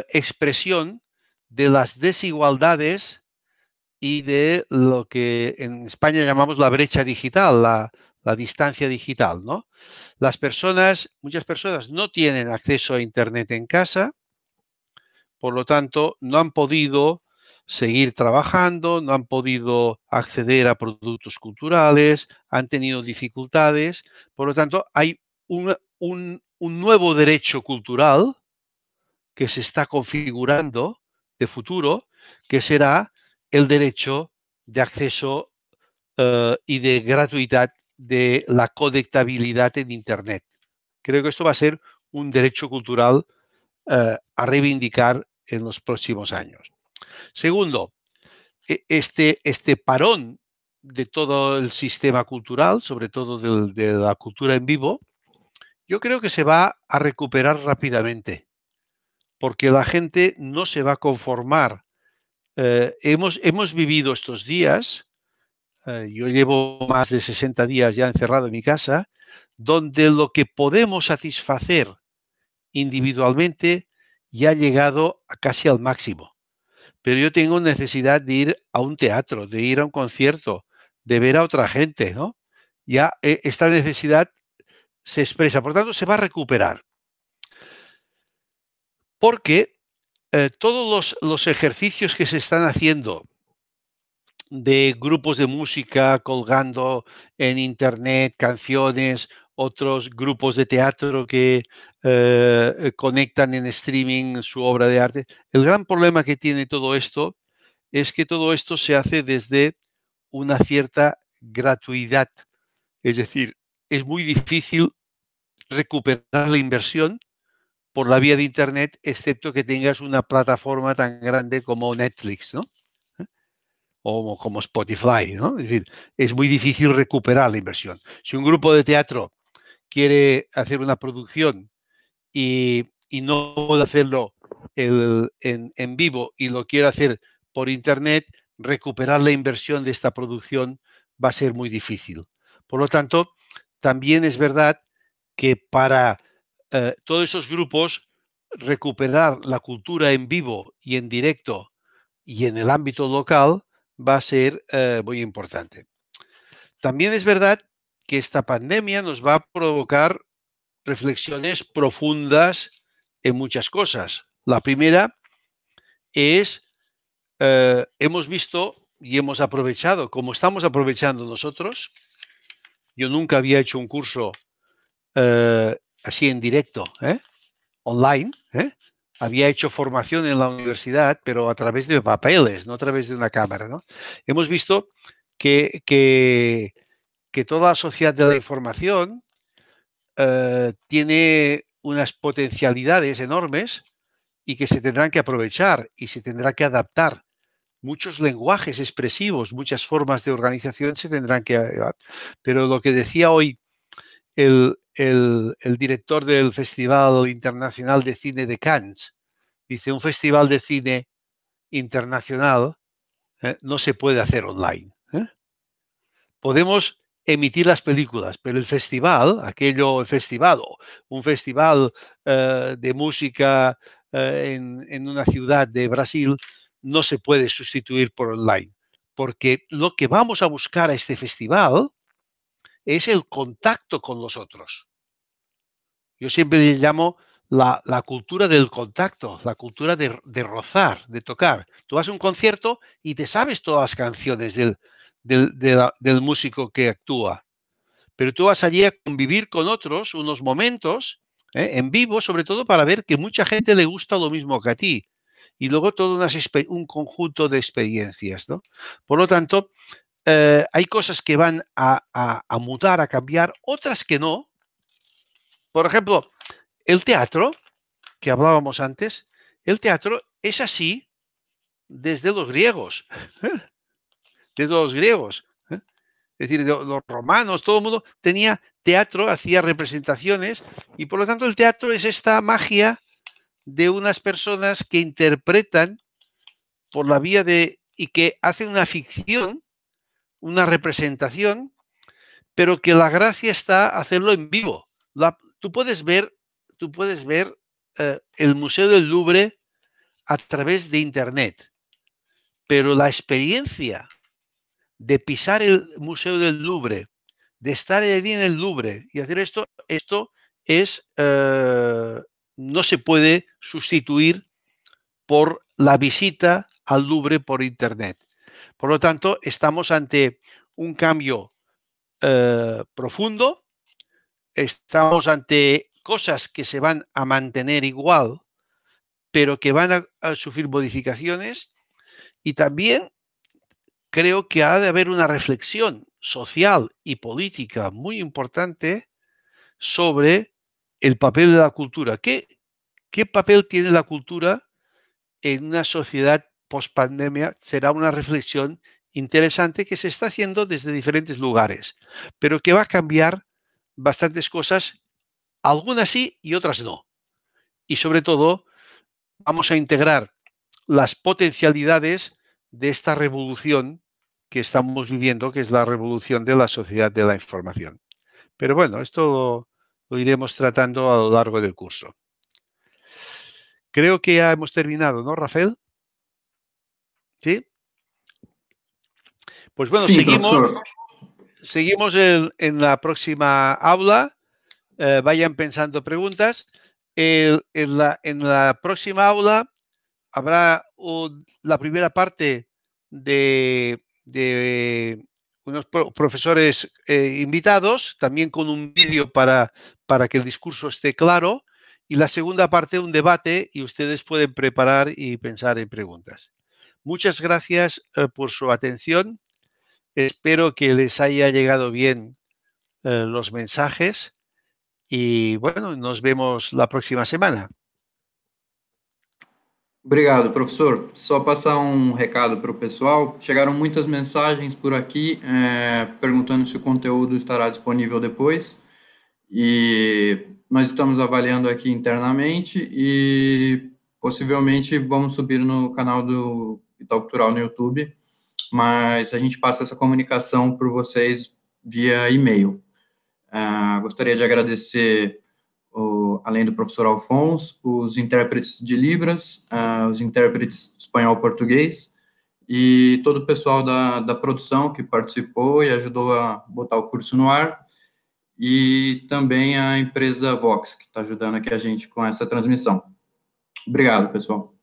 expresión de las desigualdades y de lo que en España llamamos la brecha digital, la distancia digital, ¿no? Muchas personas no tienen acceso a Internet en casa, por lo tanto, no han podido seguir trabajando, no han podido acceder a productos culturales, han tenido dificultades. Por lo tanto, hay un nuevo derecho cultural que se está configurando de futuro, que será el derecho de acceso y de gratuidad de la conectabilidad en Internet. Creo que esto va a ser un derecho cultural a reivindicar en los próximos años. Segundo, este parón de todo el sistema cultural, sobre todo de la cultura en vivo, yo creo que se va a recuperar rápidamente, porque la gente no se va a conformar. Hemos vivido estos días, yo llevo más de 60 días ya encerrado en mi casa, donde lo que podemos satisfacer individualmente ya ha llegado casi al máximo. Pero yo tengo necesidad de ir a un teatro, de ir a un concierto, de ver a otra gente, ¿no? Ya esta necesidad se expresa, por tanto, se va a recuperar. Porque todos los ejercicios que se están haciendo de grupos de música colgando en internet canciones, otros grupos de teatro que conectan en streaming su obra de arte. El gran problema que tiene todo esto es que todo esto se hace desde una cierta gratuidad. Es decir, es muy difícil recuperar la inversión por la vía de internet, excepto que tengas una plataforma tan grande como Netflix, ¿no? O como Spotify, ¿no? Es decir, es muy difícil recuperar la inversión. Si un grupo de teatro quiere hacer una producción y no puede hacerlo en vivo y lo quiere hacer por internet, recuperar la inversión de esta producción va a ser muy difícil. Por lo tanto, también es verdad que para todos esos grupos recuperar la cultura en vivo y en directo y en el ámbito local va a ser muy importante. También es verdad que esta pandemia nos va a provocar reflexiones profundas en muchas cosas. La primera es, hemos visto y hemos aprovechado, como estamos aprovechando nosotros. Yo nunca había hecho un curso así en directo, online. Había hecho formación en la universidad, pero a través de papeles, no a través de una cámara, ¿no? Hemos visto que toda la sociedad de la información tiene unas potencialidades enormes y que se tendrán que aprovechar y se tendrá que adaptar. Muchos lenguajes expresivos, muchas formas de organización se tendrán que adaptar. Pero lo que decía hoy el director del Festival Internacional de Cine de Cannes, dice, un festival de cine internacional no se puede hacer online. Podemos emitir las películas, pero el festival, un festival de música en una ciudad de Brasil, no se puede sustituir por online, porque lo que vamos a buscar a este festival es el contacto con los otros. Yo siempre le llamo la cultura del contacto, la cultura de rozar, de tocar. Tú vas a un concierto y te sabes todas las canciones del músico que actúa, pero tú vas allí a convivir con otros unos momentos en vivo, sobre todo para ver que mucha gente le gusta lo mismo que a ti. Y luego todo un conjunto de experiencias, ¿no? Por lo tanto, hay cosas que van a mutar, a cambiar, otras que no. Por ejemplo, el teatro, que hablábamos antes, el teatro es así desde los griegos. Desde los griegos. Es decir, los romanos, todo el mundo tenía teatro, hacía representaciones, y por lo tanto el teatro es esta magia de unas personas que interpretan por la vía y que hacen una ficción, una representación, pero que la gracia está hacerlo en vivo. Tú puedes ver el Museo del Louvre a través de Internet, pero la experiencia de pisar el Museo del Louvre, de estar allí en el Louvre y hacer esto es no se puede sustituir por la visita al Louvre por Internet. Por lo tanto, estamos ante un cambio profundo, estamos ante cosas que se van a mantener igual, pero que van a sufrir modificaciones, y también creo que ha de haber una reflexión social y política muy importante sobre el papel de la cultura. ¿Qué papel tiene la cultura en una sociedad post-pandemia? Será una reflexión interesante que se está haciendo desde diferentes lugares, pero que va a cambiar bastantes cosas, algunas sí y otras no. Y sobre todo, vamos a integrar las potencialidades de esta revolución que estamos viviendo, que es la revolución de la sociedad de la información. Pero bueno, esto lo iremos tratando a lo largo del curso. Creo que ya hemos terminado, ¿no, Rafael? ¿Sí? Pues bueno, sí, seguimos en la próxima aula. Vayan pensando preguntas. En la próxima aula habrá la primera parte de de unos profesores invitados, también con un vídeo para que el discurso esté claro, y la segunda parte, un debate, y ustedes pueden preparar y pensar en preguntas. Muchas gracias por su atención. Espero que les haya llegado bien los mensajes y, bueno, nos vemos la próxima semana. Obrigado, professor. Só passar um recado para o pessoal. Chegaram muitas mensagens por aqui perguntando se o conteúdo estará disponível depois. E nós estamos avaliando aqui internamente e possivelmente vamos subir no canal do Itaú Cultural no YouTube, mas a gente passa essa comunicação por vocês via e-mail. Gostaria de agradecer, além do professor Alfonso, os intérpretes de Libras, os intérpretes espanhol-português e todo o pessoal da produção que participou e ajudou a botar o curso no ar, e também a empresa Vox, que está ajudando aqui a gente com essa transmissão. Obrigado, pessoal.